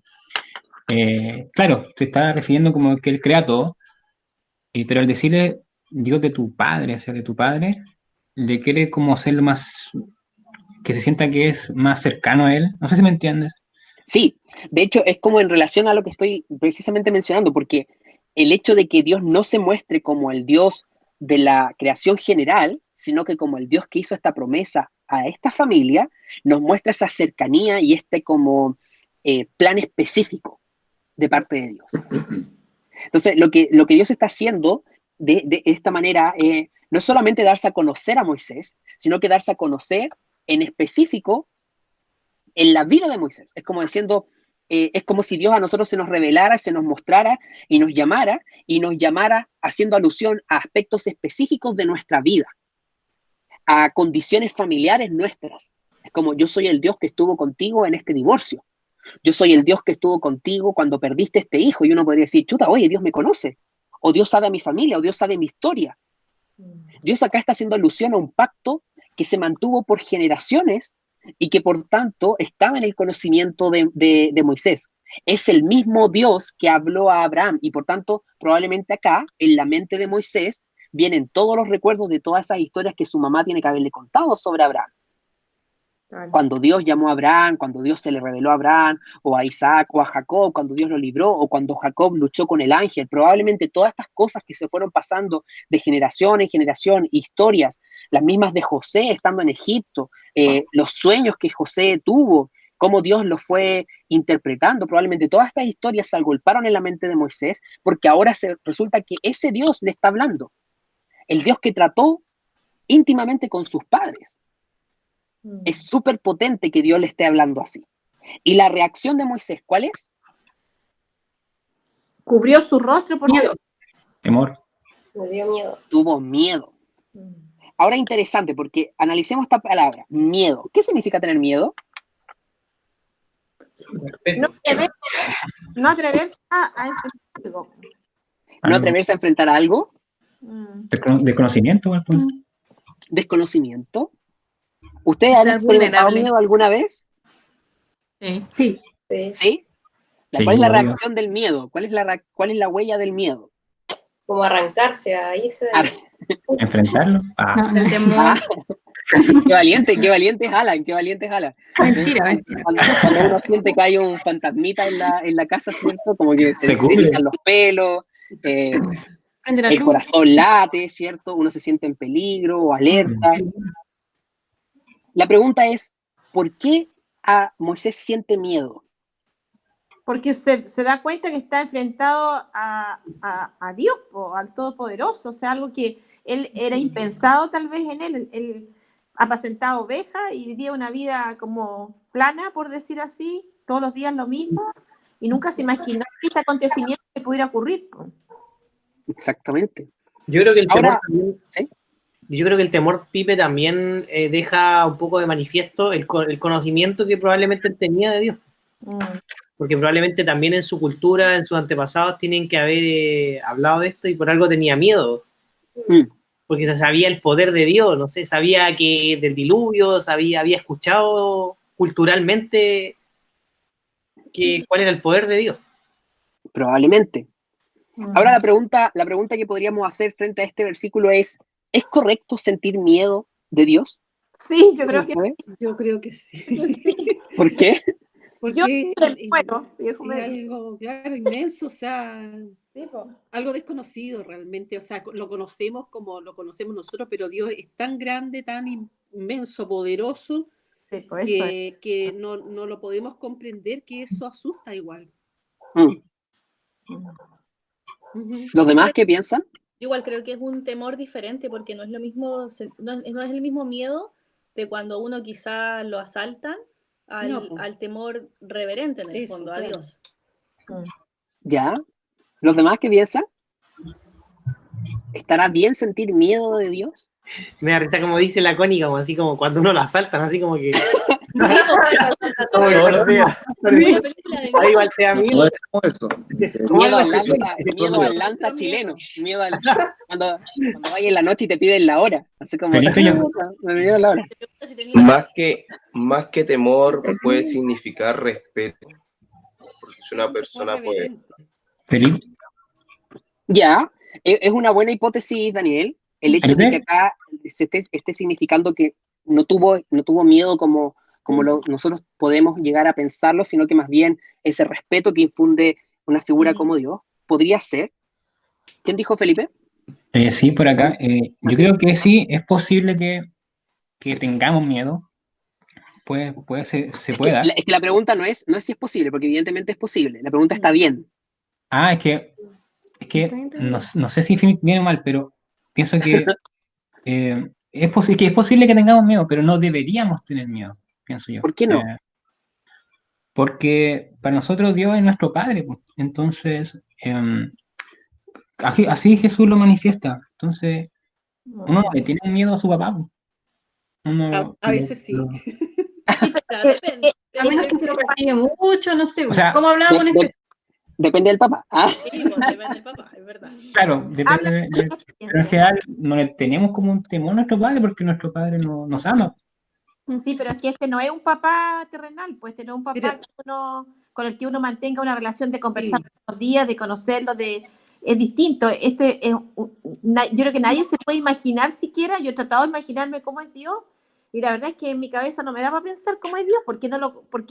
claro, se está refiriendo como que él crea todo, pero al decirle Dios de tu padre, o sea, de tu padre, le quiere como ser más, que se sienta que es más cercano a él. No sé si me entiendes. Sí, de hecho es como en relación a lo que estoy precisamente mencionando, porque el hecho de que Dios no se muestre como el Dios de la creación general, sino que como el Dios que hizo esta promesa a esta familia, nos muestra esa cercanía y este como plan específico de parte de Dios. Entonces, lo que Dios está haciendo de esta manera no es solamente darse a conocer a Moisés, sino que darse a conocer en específico en la vida de Moisés. Es como diciendo, es como si Dios a nosotros se nos revelara, se nos mostrara y nos llamara haciendo alusión a aspectos específicos de nuestra vida, a condiciones familiares nuestras. Es como, yo soy el Dios que estuvo contigo en este divorcio. Yo soy el Dios que estuvo contigo cuando perdiste este hijo. Y uno podría decir, chuta, oye, Dios me conoce. O Dios sabe a mi familia, o Dios sabe mi historia. Dios acá está haciendo alusión a un pacto que se mantuvo por generaciones y que por tanto estaba en el conocimiento de Moisés. Es el mismo Dios que habló a Abraham y por tanto probablemente acá, en la mente de Moisés, vienen todos los recuerdos de todas esas historias que su mamá tiene que haberle contado sobre Abraham. Cuando Dios llamó a Abraham, cuando Dios se le reveló a Abraham, o a Isaac, o a Jacob, cuando Dios lo libró, o cuando Jacob luchó con el ángel, probablemente todas estas cosas que se fueron pasando de generación en generación, historias, las mismas de José estando en Egipto, los sueños que José tuvo, cómo Dios los fue interpretando, probablemente todas estas historias se agolparon en la mente de Moisés, porque ahora resulta que ese Dios le está hablando, el Dios que trató íntimamente con sus padres. Es súper potente que Dios le esté hablando así. ¿Y la reacción de Moisés cuál es? Cubrió su rostro por miedo. Temor. Me dio miedo. Tuvo miedo. Ahora interesante, porque analicemos esta palabra, miedo. ¿Qué significa tener miedo? No atreverse a enfrentar algo. ¿No atreverse a enfrentar algo? Desconocimiento. ¿Desconocimiento? ¿Ustedes han experimentado miedo alguna vez? Sí. ¿Sí? Sí, ¿Cuál es la obvio. reacción del miedo? ¿Cuál es la huella del miedo? Como arrancarse, ahí se... ¿Enfrentarlo? No, el temor. Qué valiente es Alan, qué valiente es Alan. Mentira. Cuando uno siente que hay un fantasmita en la casa, ¿cierto? Como que se cubre. erizan los pelos, el corazón late, ¿cierto? Uno se siente en peligro o alerta. La pregunta es, ¿por qué a Moisés siente miedo? Porque se da cuenta que está enfrentado a Dios, al Todopoderoso, o sea, algo que él era impensado tal vez en él. Él apacentaba ovejas y vivía una vida como plana, por decir así, todos los días lo mismo, y nunca se imaginó que este acontecimiento que pudiera ocurrir. Exactamente. Yo creo que el temor Ahora, también, ¿sí? yo creo que el temor, Pipe, también deja un poco de manifiesto el conocimiento que probablemente él tenía de Dios. Porque probablemente también en su cultura, en sus antepasados, tienen que haber hablado de esto y por algo tenía miedo. Porque se sabía el poder de Dios, no sé, sabía que del diluvio, había escuchado culturalmente cuál era el poder de Dios. Probablemente. Ahora la pregunta que podríamos hacer frente a este versículo ¿es correcto sentir miedo de Dios? Sí, yo creo que sí. ¿Por qué? Porque es algo, claro, inmenso, o sea, algo desconocido realmente, o sea, lo conocemos como lo conocemos nosotros, pero Dios es tan grande, tan inmenso, poderoso, Sí, pues eso que no lo podemos comprender, que eso asusta igual. ¿Los demás qué piensan? Igual creo que es un temor diferente porque no es lo mismo, no es el mismo miedo de cuando uno quizá lo asaltan al temor reverente en el fondo, a Dios. ¿Ya? ¿Los demás qué piensan? ¿Estará bien sentir miedo de Dios? Me da risa como dice la Connie, como así como cuando uno lo asaltan, así como que... Ahí voltea a mí. Miedo al lanza chileno. Cuando vayas en la noche y te piden la hora. Así como, me pidieron la hora. Más que temor puede significar respeto. Porque si una persona puede... Ya, es una buena hipótesis, Daniel. El hecho de que acá se esté significando que no tuvo miedo como nosotros podemos llegar a pensarlo, sino que más bien ese respeto que infunde una figura como Dios, podría ser. ¿Quién dijo, Felipe? Sí, por acá. Yo creo que sí, es posible que tengamos miedo. Puede ser, se puede dar. Es que la pregunta no es si es posible, porque evidentemente es posible. La pregunta está bien. Es que no sé si viene mal, pero pienso que es posible que tengamos miedo, pero no deberíamos tener miedo, pienso yo. ¿Por qué no? Porque para nosotros Dios es nuestro Padre, pues. Entonces, así Jesús lo manifiesta. Entonces, uno no le tiene miedo a su papá. A veces sí. A menos que se lo castigue mucho, no sé. O sea, ¿cómo hablamos en este? Depende del papá. Sí, depende del papá, es verdad. Claro, depende pero en general no le tenemos como un temor a nuestro padre porque nuestro padre nos ama. Sí, pero es que este no es un papá terrenal, pues este no es un papá con el que uno mantenga una relación de conversar todos los días, de conocerlo, es distinto. Yo creo que nadie se puede imaginar siquiera, yo he tratado de imaginarme cómo es Dios, y la verdad es que en mi cabeza no me da para pensar cómo es Dios, porque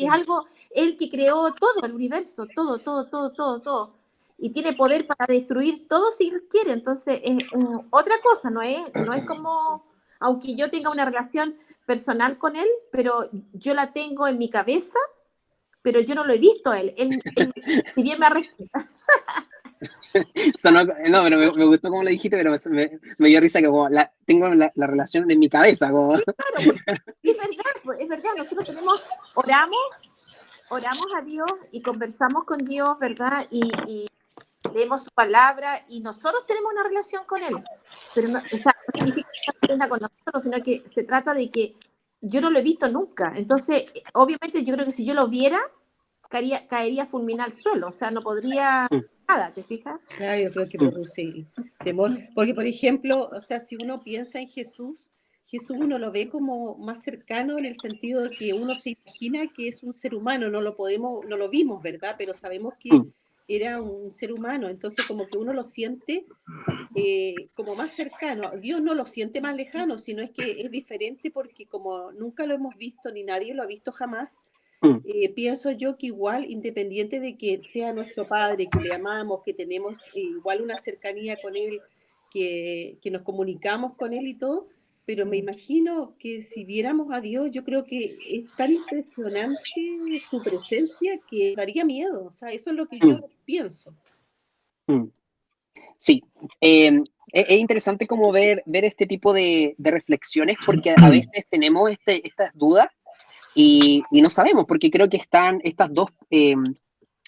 es algo, Él que creó todo el universo, todo, y tiene poder para destruir todo si Él quiere. Entonces es otra cosa, no es como, aunque yo tenga una relación personal con Él, pero yo la tengo en mi cabeza, pero yo no lo he visto a Él. Él si bien me arresta. No, pero me gustó como lo dijiste, pero me dio risa que como tengo la relación en mi cabeza. Como... Claro, es verdad, nosotros oramos a Dios y conversamos con Dios, ¿verdad? Y leemos su palabra y nosotros tenemos una relación con Él. Pero no significa que tenga con nosotros, sino que se trata de que yo no lo he visto nunca. Entonces, obviamente yo creo que si yo lo viera, caería fulminar al suelo, o sea, no podría nada, ¿te fijas? Claro, yo creo que produce temor, porque por ejemplo, o sea, si uno piensa en Jesús uno lo ve como más cercano en el sentido de que uno se imagina que es un ser humano, no lo vimos, ¿verdad? Pero sabemos que era un ser humano, entonces como que uno lo siente como más cercano. Dios no lo siente más lejano, sino es que es diferente porque como nunca lo hemos visto ni nadie lo ha visto jamás. Pienso yo que igual, independiente de que sea nuestro padre, que le amamos, que tenemos igual una cercanía con él, que nos comunicamos con él y todo, pero me imagino que si viéramos a Dios, yo creo que es tan impresionante su presencia que daría miedo. O sea, eso es lo que yo pienso. Sí, es interesante como ver este tipo de reflexiones, porque a veces tenemos estas dudas y no sabemos, porque creo que están estas dos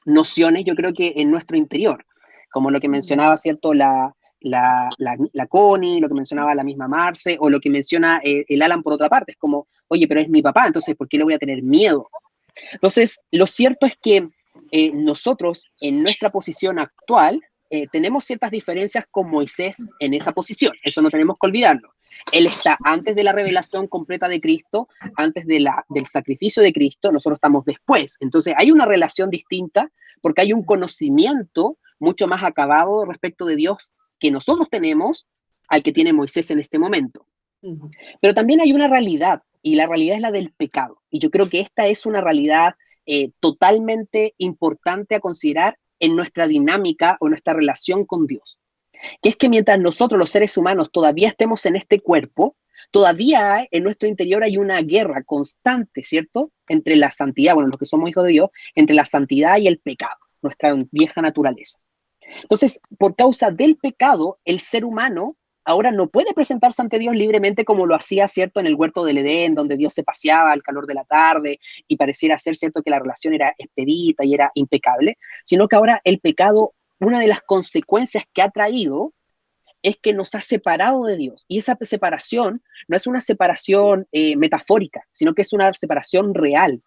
nociones, yo creo que en nuestro interior, como lo que mencionaba, ¿cierto? La Connie, lo que mencionaba la misma Marce, o lo que menciona el Alan por otra parte, es como, oye, pero es mi papá, entonces, ¿por qué le voy a tener miedo? Entonces, lo cierto es que nosotros, en nuestra posición actual, tenemos ciertas diferencias con Moisés en esa posición, eso no tenemos que olvidarlo. Él está antes de la revelación completa de Cristo, antes del sacrificio de Cristo, nosotros estamos después. Entonces, hay una relación distinta porque hay un conocimiento mucho más acabado respecto de Dios que nosotros tenemos al que tiene Moisés en este momento. Pero también hay una realidad, y la realidad es la del pecado. Y yo creo que esta es una realidad totalmente importante a considerar en nuestra dinámica o nuestra relación con Dios. Que es que mientras nosotros, los seres humanos, todavía estemos en este cuerpo, todavía en nuestro interior hay una guerra constante, ¿cierto? Entre la santidad, bueno, los que somos hijos de Dios, entre la santidad y el pecado, nuestra vieja naturaleza. Entonces, por causa del pecado, el ser humano ahora no puede presentarse ante Dios libremente como lo hacía, ¿cierto?, en el huerto del Edén, donde Dios se paseaba al calor de la tarde y pareciera ser, ¿cierto?, que la relación era expedita y era impecable, sino que ahora el pecado, una de las consecuencias que ha traído es que nos ha separado de Dios. Y esa separación no es una separación metafórica, sino que es una separación real.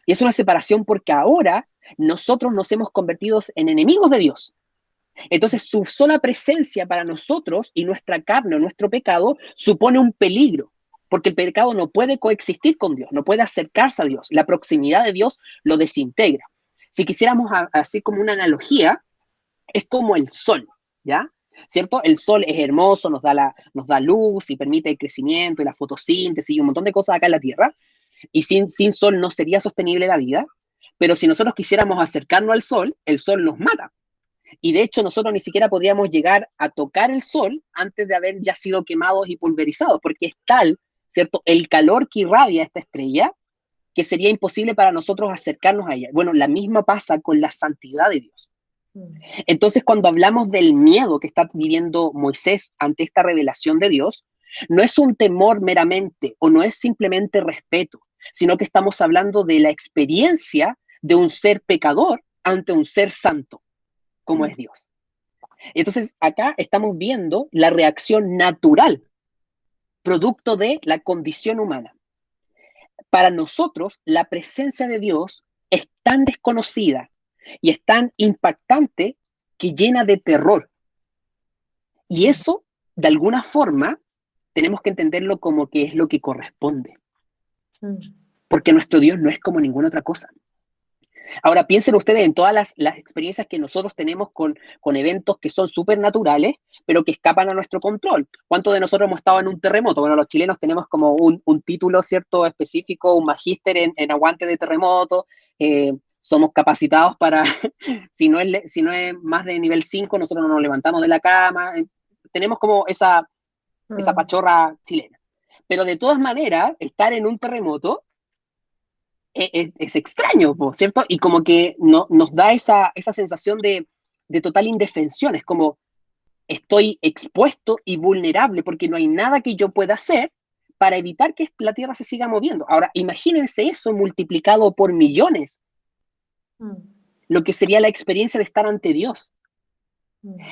Y es una separación porque ahora nosotros nos hemos convertido en enemigos de Dios. Entonces su sola presencia para nosotros y nuestra carne o nuestro pecado supone un peligro, porque el pecado no puede coexistir con Dios, no puede acercarse a Dios. La proximidad de Dios lo desintegra. Si quisiéramos así como una analogía, es como el sol, ¿ya? ¿Cierto? El sol es hermoso, nos da luz y permite el crecimiento y la fotosíntesis y un montón de cosas acá en la Tierra. Y sin sol no sería sostenible la vida. Pero si nosotros quisiéramos acercarnos al sol, el sol nos mata. Y de hecho nosotros ni siquiera podríamos llegar a tocar el sol antes de haber ya sido quemados y pulverizados, porque es tal, ¿cierto?, el calor que irradia esta estrella que sería imposible para nosotros acercarnos a ella. Bueno, la misma pasa con la santidad de Dios. Entonces, cuando hablamos del miedo que está viviendo Moisés ante esta revelación de Dios, no es un temor meramente o no es simplemente respeto, sino que estamos hablando de la experiencia de un ser pecador ante un ser santo, como es Dios. Entonces, acá estamos viendo la reacción natural, producto de la condición humana. Para nosotros, la presencia de Dios es tan desconocida y es tan impactante que llena de terror. Y eso, de alguna forma, tenemos que entenderlo como que es lo que corresponde. Porque nuestro Dios no es como ninguna otra cosa. Ahora, piensen ustedes en todas las experiencias que nosotros tenemos con eventos que son supernaturales, pero que escapan a nuestro control. ¿Cuántos de nosotros hemos estado en un terremoto? Bueno, los chilenos tenemos como un título, ¿cierto?, específico, un magíster en aguante de terremoto. Somos capacitados para, si no es más de nivel 5, nosotros no nos levantamos de la cama. Tenemos como esa pachorra chilena. Pero de todas maneras, estar en un terremoto es extraño, ¿cierto? Y como que nos da esa sensación de total indefensión. Es como estoy expuesto y vulnerable porque no hay nada que yo pueda hacer para evitar que la Tierra se siga moviendo. Ahora, imagínense eso multiplicado por millones. Lo que sería la experiencia de estar ante Dios.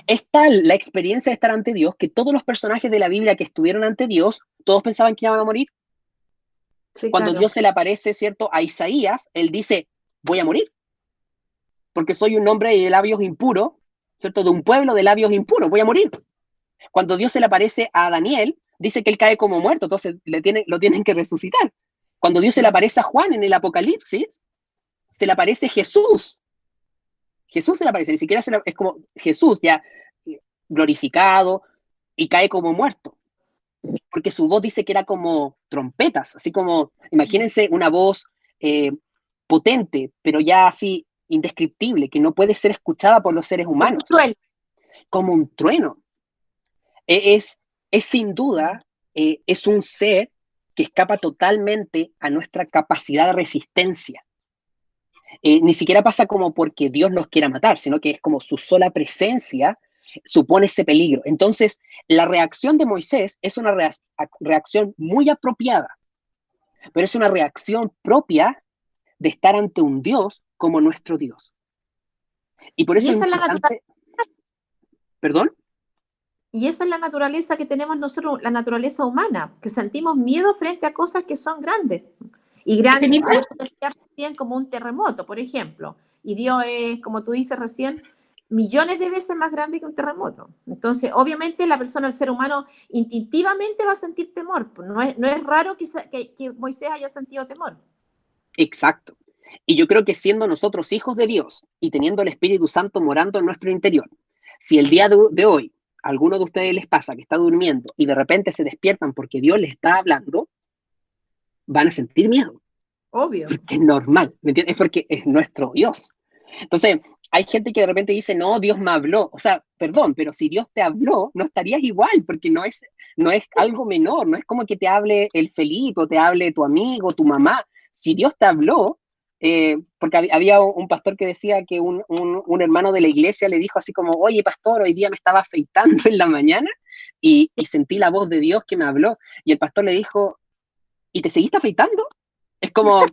Es tal la experiencia de estar ante Dios que todos los personajes de la Biblia que estuvieron ante Dios, todos pensaban que iban a morir. Sí, cuando claro, Dios se le aparece, ¿cierto?, a Isaías, él dice, voy a morir, porque soy un hombre de labios impuros, ¿cierto?, de un pueblo de labios impuros, voy a morir. Cuando Dios se le aparece a Daniel, dice que él cae como muerto, entonces lo tienen que resucitar. Cuando Dios se le aparece a Juan en el Apocalipsis, se le aparece Jesús. Jesús se le aparece, ni siquiera es como Jesús ya glorificado y cae como muerto. Porque su voz dice que era como trompetas, así como, imagínense una voz potente, pero ya así indescriptible, que no puede ser escuchada por los seres humanos. Como un trueno. Es sin duda, es un ser que escapa totalmente a nuestra capacidad de resistencia. Ni siquiera pasa como porque Dios los quiera matar, sino que es como su sola presencia supone ese peligro. Entonces, la reacción de Moisés es una reacción muy apropiada, pero es una reacción propia de estar ante un Dios como nuestro Dios. Y por eso es importante... ¿Perdón? Y esa es la naturaleza que tenemos nosotros, la naturaleza humana, que sentimos miedo frente a cosas que son grandes. Y grandes, recién como un terremoto, por ejemplo. Y Dios es, como tú dices recién, millones de veces más grande que un terremoto. Entonces, obviamente, la persona, el ser humano, instintivamente va a sentir temor. No es raro que Moisés haya sentido temor. Exacto. Y yo creo que siendo nosotros hijos de Dios y teniendo el Espíritu Santo morando en nuestro interior, si el día de hoy a alguno de ustedes les pasa que está durmiendo y de repente se despiertan porque Dios les está hablando, van a sentir miedo. Obvio. Porque es normal, ¿me entiendes? Es porque es nuestro Dios. Entonces, hay gente que de repente dice, no, Dios me habló. O sea, perdón, pero si Dios te habló, no estarías igual, porque no es algo menor, no es como que te hable el Felipe, o te hable tu amigo, tu mamá. Si Dios te habló, porque había un pastor que decía que un hermano de la iglesia le dijo así como, oye, pastor, hoy día me estaba afeitando en la mañana y sentí la voz de Dios que me habló. Y el pastor le dijo, ¿y te seguiste afeitando? Es como,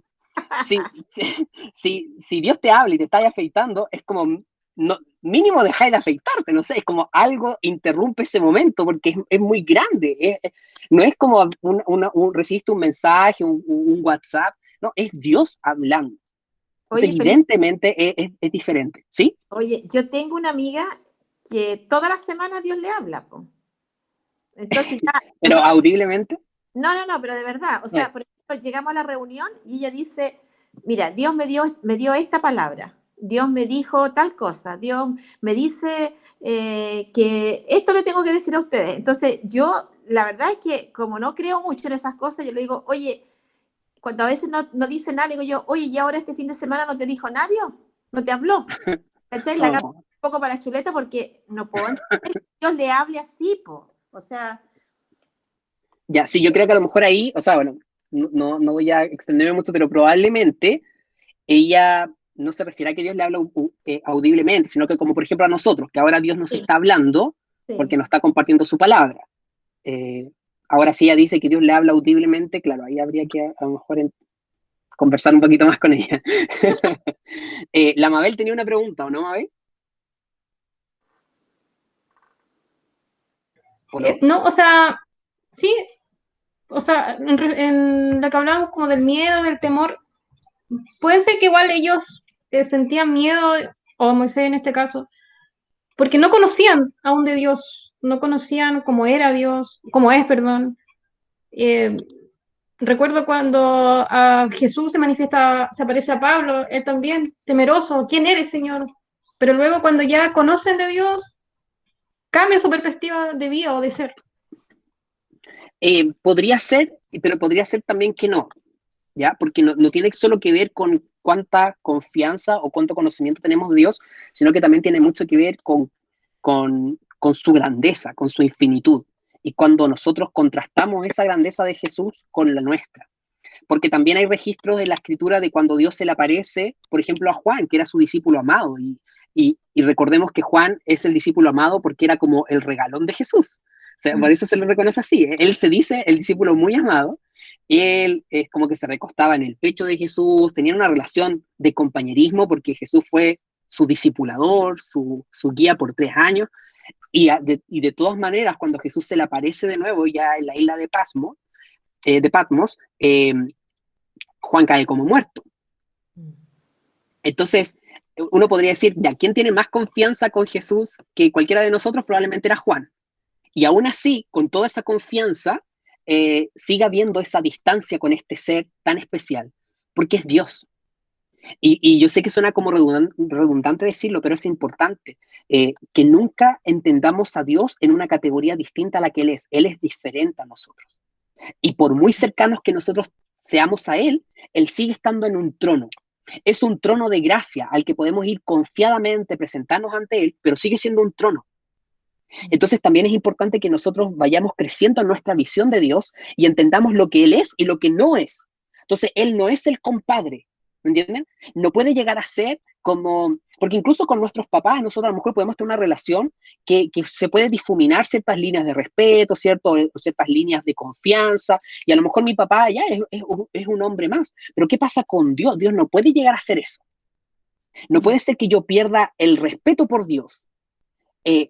si Dios te habla y te está afeitando, es como, no, mínimo deja de afeitarte, no sé, es como algo interrumpe ese momento porque es muy grande. No es como recibiste un mensaje, un WhatsApp, no, es Dios hablando. Entonces, Oye, evidentemente es diferente, ¿sí? Oye, yo tengo una amiga que toda la semana Dios le habla, po. Entonces ya, ¿Pero audiblemente? no, pero de verdad, o sea, por ejemplo, llegamos a la reunión y ella dice, mira, Dios me dio esta palabra, Dios me dijo tal cosa, Dios me dice que esto le tengo que decir a ustedes. Entonces yo, la verdad es que como no creo mucho en esas cosas, yo le digo, oye, cuando a veces no dice nada, le digo yo, oye, ¿y ahora este fin de semana no te dijo nadie? ¿No te habló? ¿Cachai? La agarro un poco para la chuleta porque no puedo entender que Dios le hable así, po. O sea... Ya, sí, yo creo que a lo mejor ahí, o sea, bueno, no voy a extenderme mucho, pero probablemente ella no se refiere a que Dios le habla audiblemente, sino que como por ejemplo a nosotros, que ahora Dios nos está hablando porque nos está compartiendo su palabra. Ahora si ella dice que Dios le habla audiblemente, claro, ahí habría que a lo mejor conversar un poquito más con ella. La Mabel tenía una pregunta, ¿o no, Mabel? No, o sea, sí, o sea, en lo que hablábamos como del miedo, del temor, puede ser que igual ellos sentían miedo, o Moisés en este caso, porque no conocían aún de Dios, no conocían cómo era Dios, cómo es, perdón. Recuerdo cuando a Jesús se aparece a Pablo, él también, temeroso, ¿quién eres, Señor? Pero luego cuando ya conocen de Dios, cambia su perspectiva de vida o de ser. Podría ser, pero podría ser también que no, ¿ya? Porque no tiene solo que ver con cuánta confianza o cuánto conocimiento tenemos de Dios, sino que también tiene mucho que ver con su grandeza, con su infinitud. Y cuando nosotros contrastamos esa grandeza de Jesús con la nuestra. Porque también hay registros en la escritura de cuando Dios se le aparece, por ejemplo, a Juan, que era su discípulo amado. Y recordemos que Juan es el discípulo amado porque era como el regalón de Jesús. O sea, por eso se le reconoce así. Él se dice el discípulo muy amado. Él es como que se recostaba en el pecho de Jesús, tenían una relación de compañerismo porque Jesús fue su discipulador, su guía por 3 años. Y de todas maneras, cuando Jesús se le aparece de nuevo ya en la isla de Patmos, Juan cae como muerto. Entonces, uno podría decir, ya, ¿quién tiene más confianza con Jesús que cualquiera de nosotros? Probablemente era Juan. Y aún así, con toda esa confianza, sigue habiendo esa distancia con este ser tan especial, porque es Dios. Y yo sé que suena como redundante decirlo, pero es importante que nunca entendamos a Dios en una categoría distinta a la que Él es. Él es diferente a nosotros. Y por muy cercanos que nosotros seamos a Él sigue estando en un trono. Es un trono de gracia al que podemos ir confiadamente, presentarnos ante Él, pero sigue siendo un trono. Entonces también es importante que nosotros vayamos creciendo en nuestra visión de Dios y entendamos lo que Él es y lo que no es. Entonces, Él no es el compadre, ¿me entienden? No puede llegar a ser como, porque incluso con nuestros papás, nosotros a lo mejor podemos tener una relación que se puede difuminar ciertas líneas de respeto, ¿cierto? O ciertas líneas de confianza, y a lo mejor mi papá ya es un hombre más, pero ¿qué pasa con Dios? Dios no puede llegar a ser eso. No puede ser que yo pierda el respeto por Dios.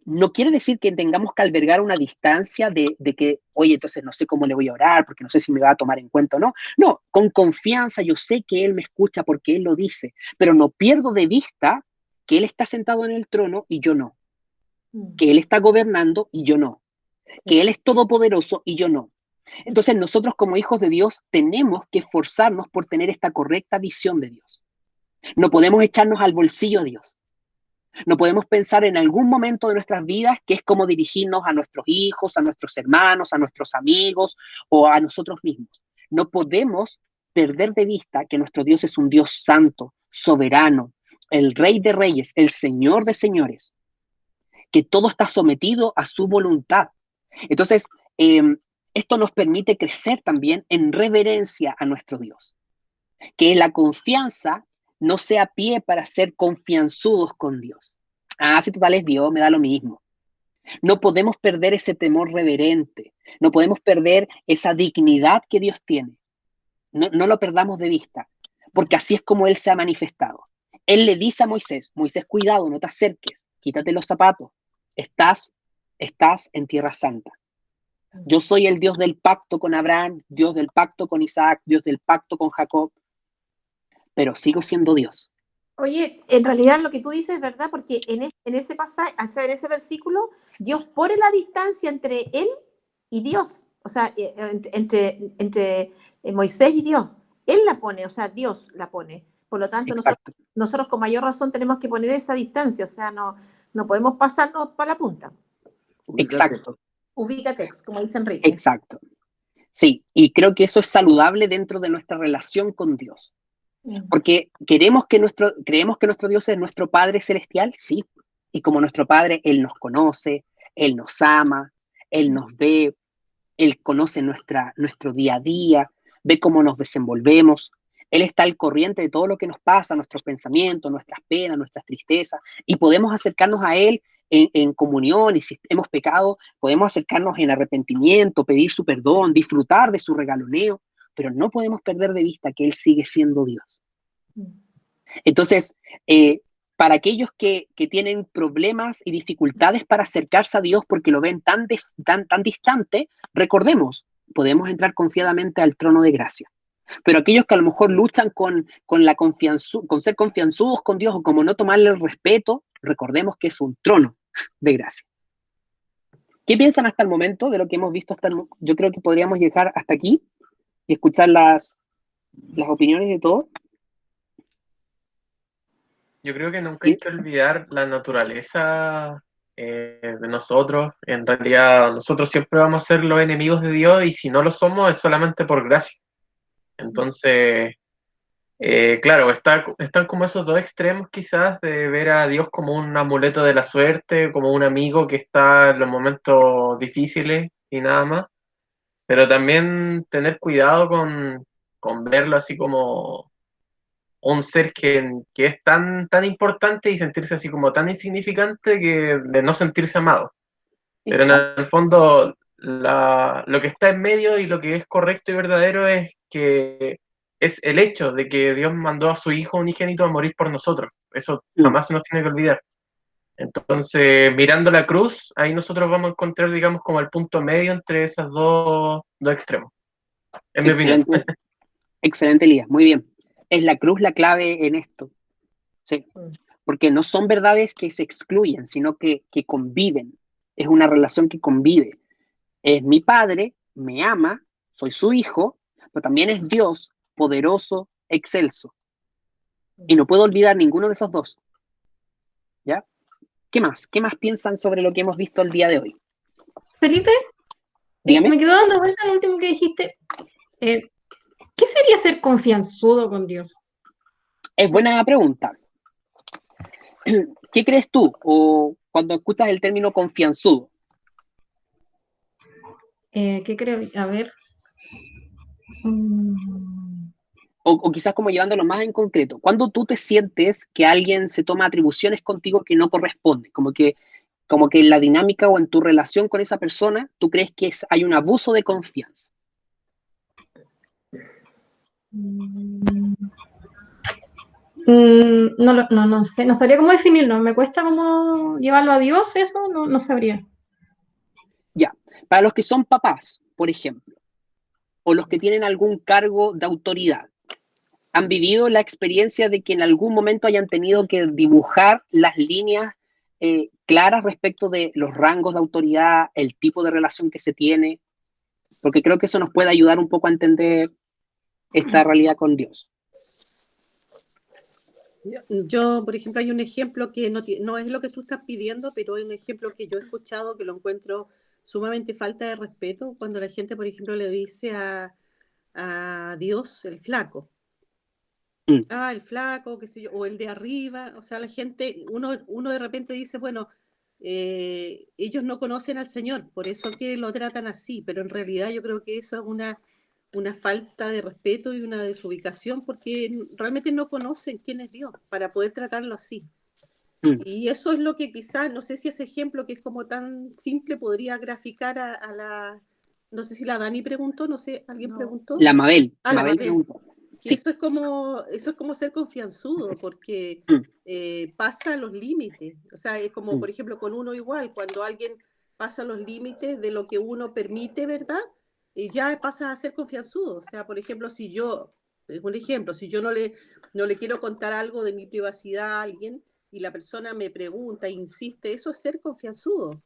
No quiere decir que tengamos que albergar una distancia de que, oye, entonces no sé cómo le voy a orar, porque no sé si me va a tomar en cuenta o no. No, con confianza yo sé que Él me escucha porque Él lo dice, pero no pierdo de vista que Él está sentado en el trono y yo no, que Él está gobernando y yo no, que Él es todopoderoso y yo no. Entonces nosotros como hijos de Dios tenemos que esforzarnos por tener esta correcta visión de Dios. No podemos echarnos al bolsillo a Dios. No podemos pensar en algún momento de nuestras vidas que es como dirigirnos a nuestros hijos, a nuestros hermanos, a nuestros amigos o a nosotros mismos. No podemos perder de vista que nuestro Dios es un Dios santo, soberano, el Rey de Reyes, el Señor de Señores, que todo está sometido a su voluntad. Entonces, esto nos permite crecer también en reverencia a nuestro Dios. Que la confianza no sea pie para ser confianzudos con Dios. Ah, si total es Dios, me da lo mismo. No podemos perder ese temor reverente. No podemos perder esa dignidad que Dios tiene. No lo perdamos de vista, porque así es como Él se ha manifestado. Él le dice a Moisés, Moisés, cuidado, no te acerques, quítate los zapatos. Estás en Tierra Santa. Yo soy el Dios del pacto con Abraham, Dios del pacto con Isaac, Dios del pacto con Jacob, pero sigo siendo Dios. Oye, en realidad lo que tú dices es verdad, porque en ese pasaje, o sea, en ese versículo, Dios pone la distancia entre Él y Dios, o sea, entre Moisés y Dios. Él la pone, o sea, Dios la pone. Por lo tanto, nosotros con mayor razón tenemos que poner esa distancia, o sea, no podemos pasarnos para la punta. Exacto. Ubícatex, como dice Enrique. Exacto. Sí, y creo que eso es saludable dentro de nuestra relación con Dios. Porque creemos que nuestro Dios es nuestro Padre Celestial, sí. Y como nuestro Padre, Él nos conoce, Él nos ama, Él nos ve, Él conoce nuestro día a día, ve cómo nos desenvolvemos. Él está al corriente de todo lo que nos pasa, nuestros pensamientos, nuestras penas, nuestras tristezas, y podemos acercarnos a Él en comunión, y si hemos pecado, podemos acercarnos en arrepentimiento, pedir su perdón, disfrutar de su regaloneo, pero no podemos perder de vista que Él sigue siendo Dios. Entonces, para aquellos que tienen problemas y dificultades para acercarse a Dios porque lo ven tan distante, recordemos, podemos entrar confiadamente al trono de gracia. Pero aquellos que a lo mejor luchan con ser confianzudos con Dios o como no tomarle el respeto, recordemos que es un trono de gracia. ¿Qué piensan hasta el momento de lo que hemos visto hasta el momento? Yo creo que podríamos llegar hasta aquí y escuchar las opiniones de todos. Yo creo que nunca hay que olvidar la naturaleza de nosotros. En realidad, nosotros siempre vamos a ser los enemigos de Dios y si no lo somos es solamente por gracia. Entonces, claro, están como esos dos extremos quizás de ver a Dios como un amuleto de la suerte, como un amigo que está en los momentos difíciles y nada más. Pero también tener cuidado con verlo así como un ser que es tan importante y sentirse así como tan insignificante que de no sentirse amado. Pero en el fondo, lo que está en medio y lo que es correcto y verdadero es que es el hecho de que Dios mandó a su Hijo unigénito a morir por nosotros. Eso jamás se nos tiene que olvidar. Entonces, mirando la cruz, ahí nosotros vamos a encontrar, digamos, como el punto medio entre esos dos extremos. En mi opinión. Excelente, Elías. Muy bien. Es la cruz la clave en esto. Sí. Porque no son verdades que se excluyen, sino que conviven. Es una relación que convive. Es mi Padre, me ama, soy su hijo, pero también es Dios, poderoso, excelso. Y no puedo olvidar ninguno de esos dos. ¿Ya? ¿Qué más? ¿Qué más piensan sobre lo que hemos visto el día de hoy? Felipe, me quedó dando vuelta lo último que dijiste. ¿Qué sería ser confianzudo con Dios? Es buena pregunta. ¿Qué crees tú o cuando escuchas el término confianzudo? ¿Qué creo? A ver. O quizás como llevándolo más en concreto. ¿Cuándo tú te sientes que alguien se toma atribuciones contigo que no corresponden? Como que en la dinámica o en tu relación con esa persona, tú crees que hay un abuso de confianza. No sé, no sabría cómo definirlo. Me cuesta como llevarlo a Dios, eso no sabría. Ya, para los que son papás, por ejemplo, o los que tienen algún cargo de autoridad, ¿han vivido la experiencia de que en algún momento hayan tenido que dibujar las líneas claras respecto de los rangos de autoridad, el tipo de relación que se tiene? Porque creo que eso nos puede ayudar un poco a entender esta realidad con Dios. Yo, por ejemplo, hay un ejemplo que no es lo que tú estás pidiendo, pero hay un ejemplo que yo he escuchado que lo encuentro sumamente falta de respeto cuando la gente, por ejemplo, le dice a Dios el flaco. el flaco, qué sé yo, o el de arriba. O sea, la gente, uno de repente dice, bueno, ellos no conocen al Señor, por eso que lo tratan así, pero en realidad yo creo que eso es una falta de respeto y una desubicación, porque realmente no conocen quién es Dios para poder tratarlo así. Y eso es lo que quizás, no sé si ese ejemplo que es como tan simple podría graficar a la, no sé si la Dani preguntó, no sé, ¿alguien preguntó? La Mabel. La Mabel Mabel. preguntó. Sí. Eso es como ser confianzudo, porque pasa los límites. O sea, es como, por ejemplo, con uno igual, cuando alguien pasa los límites de lo que uno permite, ¿verdad? Ya pasa a ser confianzudo. O sea, por ejemplo, si yo no le quiero contar algo de mi privacidad a alguien y la persona me pregunta, insiste, eso es ser confianzudo.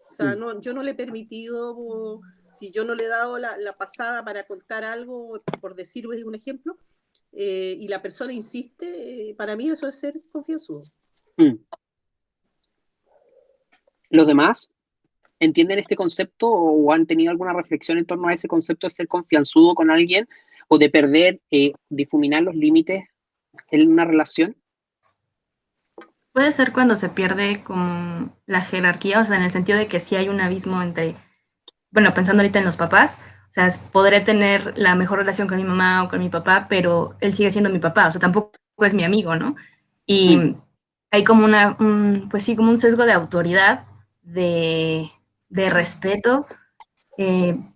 O sea, yo no le he permitido, si yo no le he dado la pasada para contar algo, por decir un ejemplo, y la persona insiste, para mí eso es ser confianzudo. ¿Los demás entienden este concepto o han tenido alguna reflexión en torno a ese concepto de ser confianzudo con alguien o de perder, difuminar los límites en una relación? Puede ser cuando se pierde como la jerarquía, o sea, en el sentido de que sí hay un abismo entre, bueno, pensando ahorita en los papás, o sea, podré tener la mejor relación con mi mamá o con mi papá, pero él sigue siendo mi papá, o sea, tampoco es mi amigo, ¿no? Y hay como pues sí, como un sesgo de autoridad, de respeto.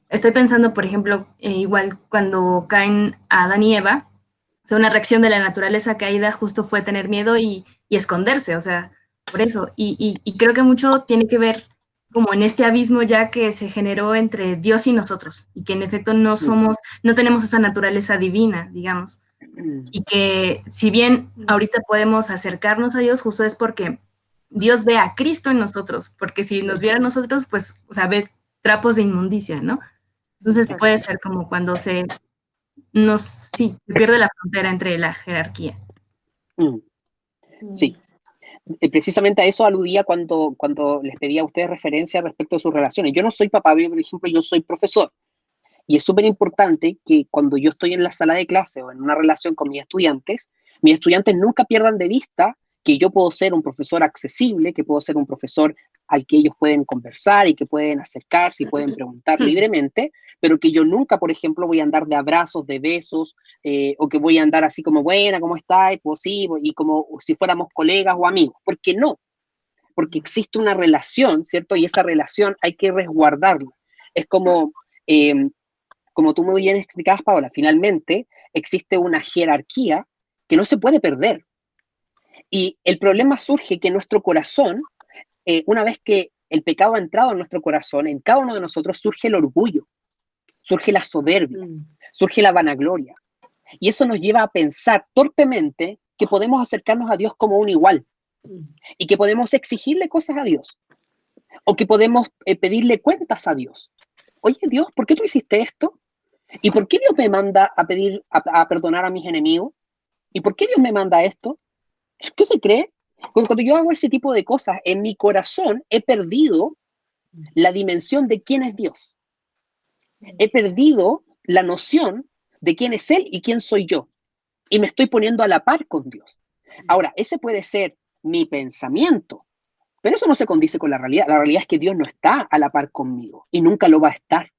Estoy pensando, por ejemplo, igual cuando caen Adán y Eva, o sea, una reacción de la naturaleza caída justo fue tener miedo y esconderse, o sea, por eso. Y creo que mucho tiene que ver como en este abismo ya que se generó entre Dios y nosotros, y que en efecto no tenemos esa naturaleza divina, digamos. Y que si bien ahorita podemos acercarnos a Dios, justo es porque Dios ve a Cristo en nosotros, porque si nos viera a nosotros, pues, o sea, ve trapos de inmundicia, ¿no? Entonces puede ser como cuando se pierde la frontera entre la jerarquía. Sí. Precisamente a eso aludía cuando les pedía a ustedes referencia respecto a sus relaciones. Yo no soy papá, por ejemplo, yo soy profesor. Y es súper importante que cuando yo estoy en la sala de clase o en una relación con mis estudiantes nunca pierdan de vista que yo puedo ser un profesor accesible, que puedo ser un profesor al que ellos pueden conversar y que pueden acercarse y pueden preguntar libremente, pero que yo nunca, por ejemplo, voy a andar de abrazos, de besos, o que voy a andar así como, buena, ¿cómo estás? Pues sí, y como si fuéramos colegas o amigos. ¿Por qué no? Porque existe una relación, ¿cierto? Y esa relación hay que resguardarla. Es como tú muy bien explicabas, Paola, finalmente existe una jerarquía que no se puede perder. Y el problema surge que nuestro corazón, una vez que el pecado ha entrado en nuestro corazón, en cada uno de nosotros surge el orgullo, surge la soberbia, surge la vanagloria. Y eso nos lleva a pensar torpemente que podemos acercarnos a Dios como un igual y que podemos exigirle cosas a Dios o que podemos pedirle cuentas a Dios. Oye, Dios, ¿por qué tú hiciste esto? ¿Y por qué Dios me manda a perdonar a mis enemigos? ¿Y por qué Dios me manda esto? ¿Qué se cree? Cuando yo hago ese tipo de cosas, en mi corazón he perdido la dimensión de quién es Dios. He perdido la noción de quién es Él y quién soy yo. Y me estoy poniendo a la par con Dios. Ahora, ese puede ser mi pensamiento, pero eso no se condice con la realidad. La realidad es que Dios no está a la par conmigo y nunca lo va a estar.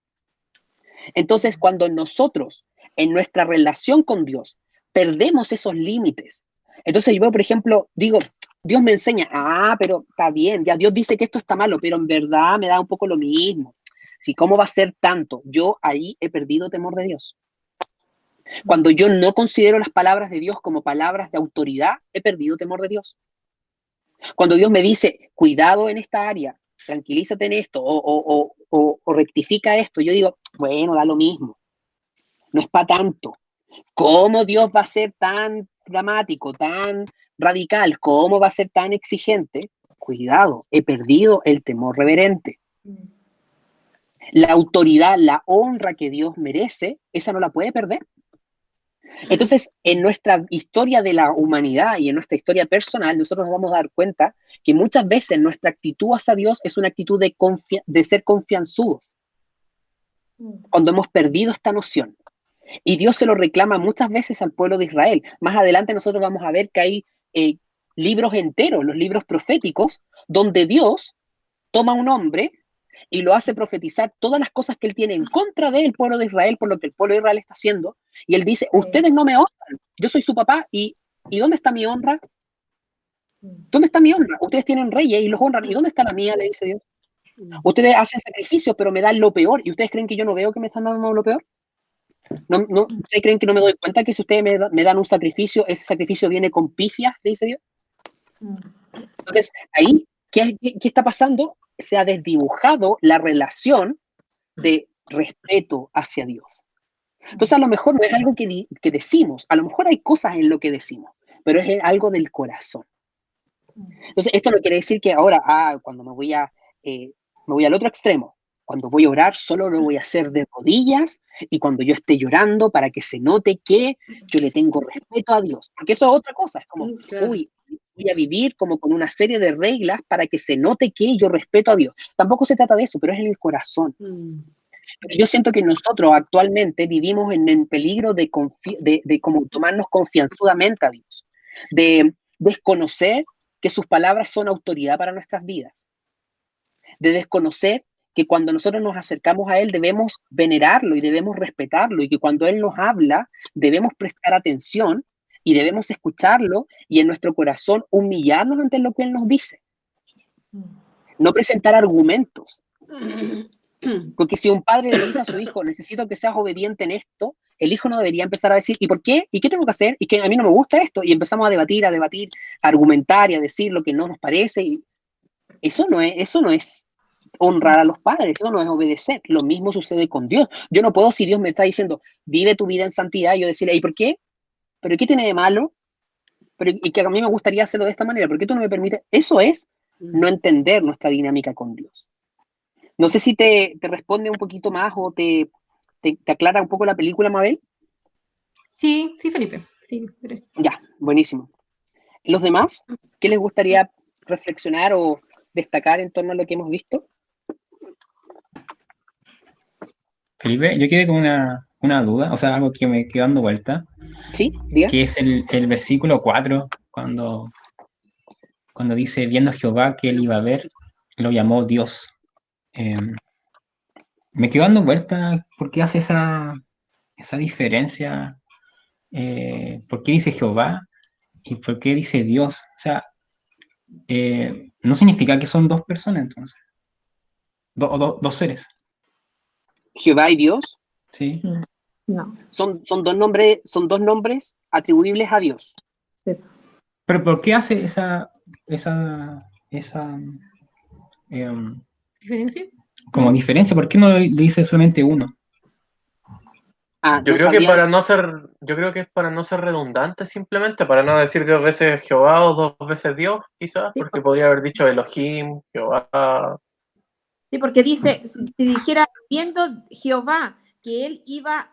Entonces, cuando nosotros, en nuestra relación con Dios, perdemos esos límites, entonces yo, por ejemplo, digo, Dios me enseña, pero está bien, ya Dios dice que esto está malo, pero en verdad me da un poco lo mismo. Sí, ¿cómo va a ser tanto? Yo ahí he perdido temor de Dios. Cuando yo no considero las palabras de Dios como palabras de autoridad, he perdido temor de Dios. Cuando Dios me dice, cuidado en esta área, tranquilízate en esto, o rectifica esto, yo digo, bueno, da lo mismo. No es para tanto. ¿Cómo Dios va a ser tan dramático, tan radical? ¿Cómo va a ser tan exigente? Cuidado, he perdido el temor reverente. La autoridad, la honra que Dios merece, esa no la puede perder. Entonces, en nuestra historia de la humanidad y en nuestra historia personal, nosotros nos vamos a dar cuenta que muchas veces nuestra actitud hacia Dios es una actitud de ser confianzudos. Cuando hemos perdido esta noción. Y Dios se lo reclama muchas veces al pueblo de Israel. Más adelante nosotros vamos a ver que hay libros enteros, los libros proféticos, donde Dios toma a un hombre y lo hace profetizar todas las cosas que él tiene en contra del pueblo de Israel, por lo que el pueblo de Israel está haciendo. Y él dice, ustedes no me honran, yo soy su papá, ¿y dónde está mi honra? ¿Dónde está mi honra? Ustedes tienen reyes y los honran, ¿y dónde está la mía? Le dice Dios. Ustedes hacen sacrificios, pero me dan lo peor, ¿y ustedes creen que yo no veo que me están dando lo peor? ¿Ustedes creen que no me doy cuenta que si ustedes me dan un sacrificio, ese sacrificio viene con pifias? Le dice Dios. Entonces, ahí, ¿qué está pasando? Se ha desdibujado la relación de respeto hacia Dios. Entonces, a lo mejor no es algo que decimos, a lo mejor hay cosas en lo que decimos, pero es algo del corazón. Entonces, esto no quiere decir que ahora, cuando me voy al otro extremo, cuando voy a orar, solo lo voy a hacer de rodillas y cuando yo esté llorando para que se note que yo le tengo respeto a Dios. Porque eso es otra cosa, es como, voy a vivir como con una serie de reglas para que se note que yo respeto a Dios. Tampoco se trata de eso, pero es en el corazón. Pero yo siento que nosotros actualmente vivimos en el peligro de como tomarnos confianzudamente a Dios, de desconocer que sus palabras son autoridad para nuestras vidas, de desconocer que cuando nosotros nos acercamos a Él debemos venerarlo y debemos respetarlo, y que cuando Él nos habla debemos prestar atención y debemos escucharlo y en nuestro corazón humillarnos ante lo que Él nos dice. No presentar argumentos. Porque si un padre le dice a su hijo, necesito que seas obediente en esto, el hijo no debería empezar a decir, ¿y por qué? ¿Y qué tengo que hacer? ¿Y que a mí no me gusta esto? Y empezamos a debatir, a argumentar y a decir lo que no nos parece. Y eso no es honrar a los padres, eso no es obedecer. Lo mismo sucede con Dios. Yo no puedo, si Dios me está diciendo, vive tu vida en santidad, yo decirle, ¿y por qué? ¿Pero qué tiene de malo? Y que a mí me gustaría hacerlo de esta manera, ¿por qué tú no me permites? Eso es no entender nuestra dinámica con Dios. No sé si te responde un poquito más o te aclara un poco la película, Mabel. Sí, Felipe. Sí, ya, buenísimo. ¿Los demás? ¿Qué les gustaría reflexionar o destacar en torno a lo que hemos visto? Felipe, yo quedé con una duda, o sea, algo que me quedó dando vuelta. Sí, diga. Que es el versículo 4, cuando dice, viendo a Jehová que él iba a ver, lo llamó Dios. Me quedo dando vuelta, ¿por qué hace esa diferencia? ¿Por qué dice Jehová? ¿Y por qué dice Dios? O sea, no significa que son dos personas entonces. Dos seres. ¿Jehová y Dios? Sí. No. Son dos nombres atribuibles a Dios. Sí. Pero ¿por qué hace esa ¿diferencia? Como diferencia? ¿Por qué no le dice solamente uno? Yo creo que es para no ser redundante, simplemente, para no decir 2 veces Jehová o 2 veces Dios, quizás, Sí, porque podría haber dicho Elohim, Jehová. Sí, porque dice, si dijera, viendo Jehová que él iba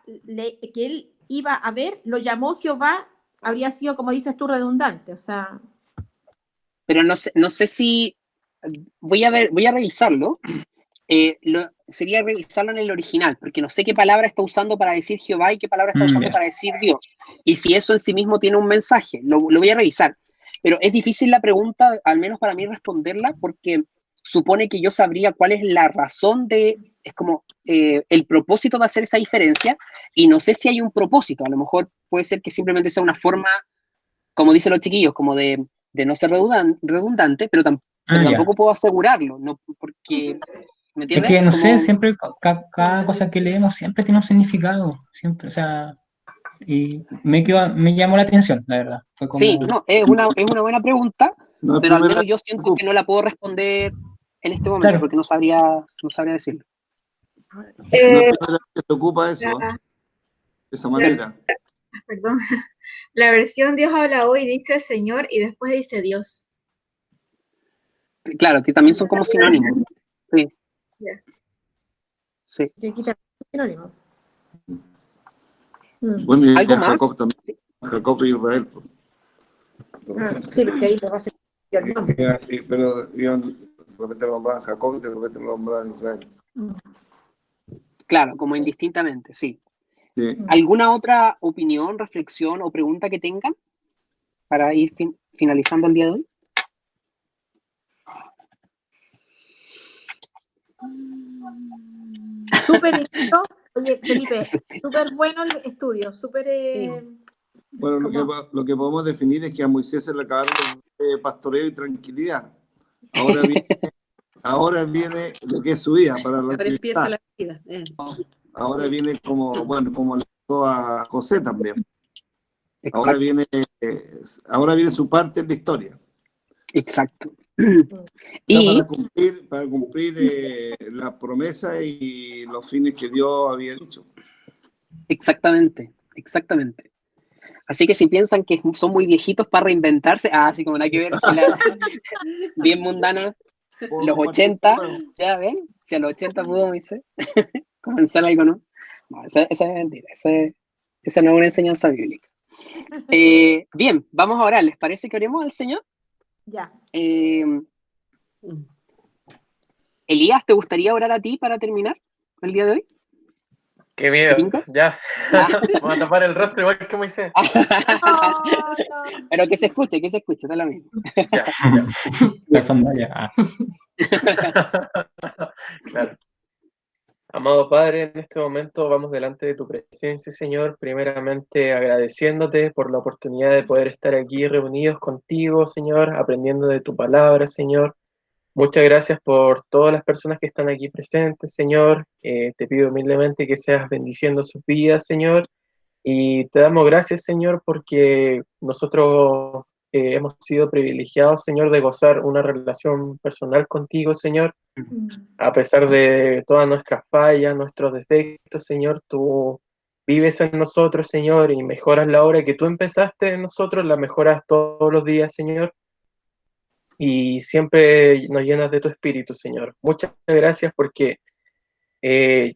a ver, lo llamó Jehová, habría sido, como dices tú, redundante, o sea. Pero no sé si voy a revisarlo. Sería revisarlo en el original, porque no sé qué palabra está usando para decir Jehová y qué palabra está usando para decir Dios. Y si eso en sí mismo tiene un mensaje, lo voy a revisar. Pero es difícil la pregunta, al menos para mí, responderla, porque supone que yo sabría cuál es la razón es como el propósito de hacer esa diferencia, y no sé si hay un propósito. A lo mejor puede ser que simplemente sea una forma, como dicen los chiquillos, como de no ser redundante, pero tampoco puedo asegurarlo, no, porque... ¿me entiendes? Es que, no sé, siempre, cada cosa que leemos siempre tiene un significado, siempre, o sea, y me llamó la atención, la verdad. Fue como... Sí, no, es una buena pregunta, pero al menos yo siento que no la puedo responder en este momento, porque no sabría decirlo. No es la primera vez que se ocupa eso, de esa manera. Perdón. La versión Dios habla hoy dice Señor y después dice Dios. Claro, que también son como sinónimos. Sí. Sí. Y aquí también es sinónimo. Bueno, y ¿Algo Jacob más? también. Jacob y Israel. Sí, porque ahí lo va a ser el nombre. Pero de repente lo nombraban Jacob y de repente lo nombraban Israel. Claro, como indistintamente, sí. Sí. ¿Alguna otra opinión, reflexión o pregunta que tengan para ir finalizando el día de hoy? Súper lindo. Oye, Felipe, súper bueno el estudio, súper... Bueno, lo que podemos definir es que a Moisés se le acabaron los pastoreo y tranquilidad. Ahora viene lo que es su vida. Ahora empieza la vida. Ahora viene como le pasó a José también. Exacto. Ahora viene su parte en la historia. Exacto. Y para cumplir la promesa y los fines que Dios había dicho. Exactamente. Así que si piensan que son muy viejitos para reinventarse, así como nada que ver, bien mundana, los 80, ya ven, si a los 80 pudo Moisés comenzar algo, ¿no? No, esa es mentira, esa no es una enseñanza bíblica. Bien, vamos a orar, ¿les parece que oremos al Señor? Ya. Elías, ¿te gustaría orar a ti para terminar el día de hoy? ¡Qué miedo! Ya. Vamos a tapar el rostro igual que Moisés. Pero que se escuche, está lo mismo. Ya. La sandalia. Claro. Amado Padre, en este momento vamos delante de tu presencia, Señor, primeramente agradeciéndote por la oportunidad de poder estar aquí reunidos contigo, Señor, aprendiendo de tu palabra, Señor. Muchas gracias por todas las personas que están aquí presentes, Señor. Te pido humildemente que seas bendiciendo sus vidas, Señor. Y te damos gracias, Señor, porque nosotros hemos sido privilegiados, Señor, de gozar una relación personal contigo, Señor. A pesar de todas nuestras fallas, nuestros defectos, Señor, tú vives en nosotros, Señor, y mejoras la obra que tú empezaste en nosotros, la mejoras todos los días, Señor. Y siempre nos llenas de tu espíritu, Señor. Muchas gracias porque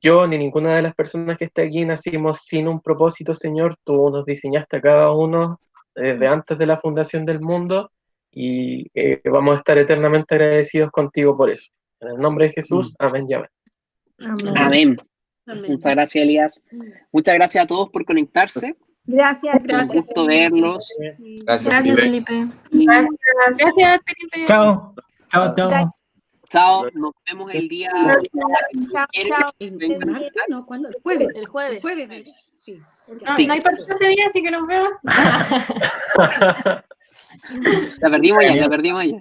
yo ni ninguna de las personas que está aquí nacimos sin un propósito, Señor. Tú nos diseñaste a cada uno desde antes de la fundación del mundo y vamos a estar eternamente agradecidos contigo por eso. En el nombre de Jesús, amén y amén. Amén. Muchas gracias, Elías. Muchas gracias a todos por conectarse. Gracias. Un gusto verlos. Gracias, Felipe. Gracias, Felipe. Chao. Chao, nos vemos el día. Chao. No, ¿cuándo? El jueves. El jueves. Sí. No hay partido ese día, así que nos vemos. La perdimos ya.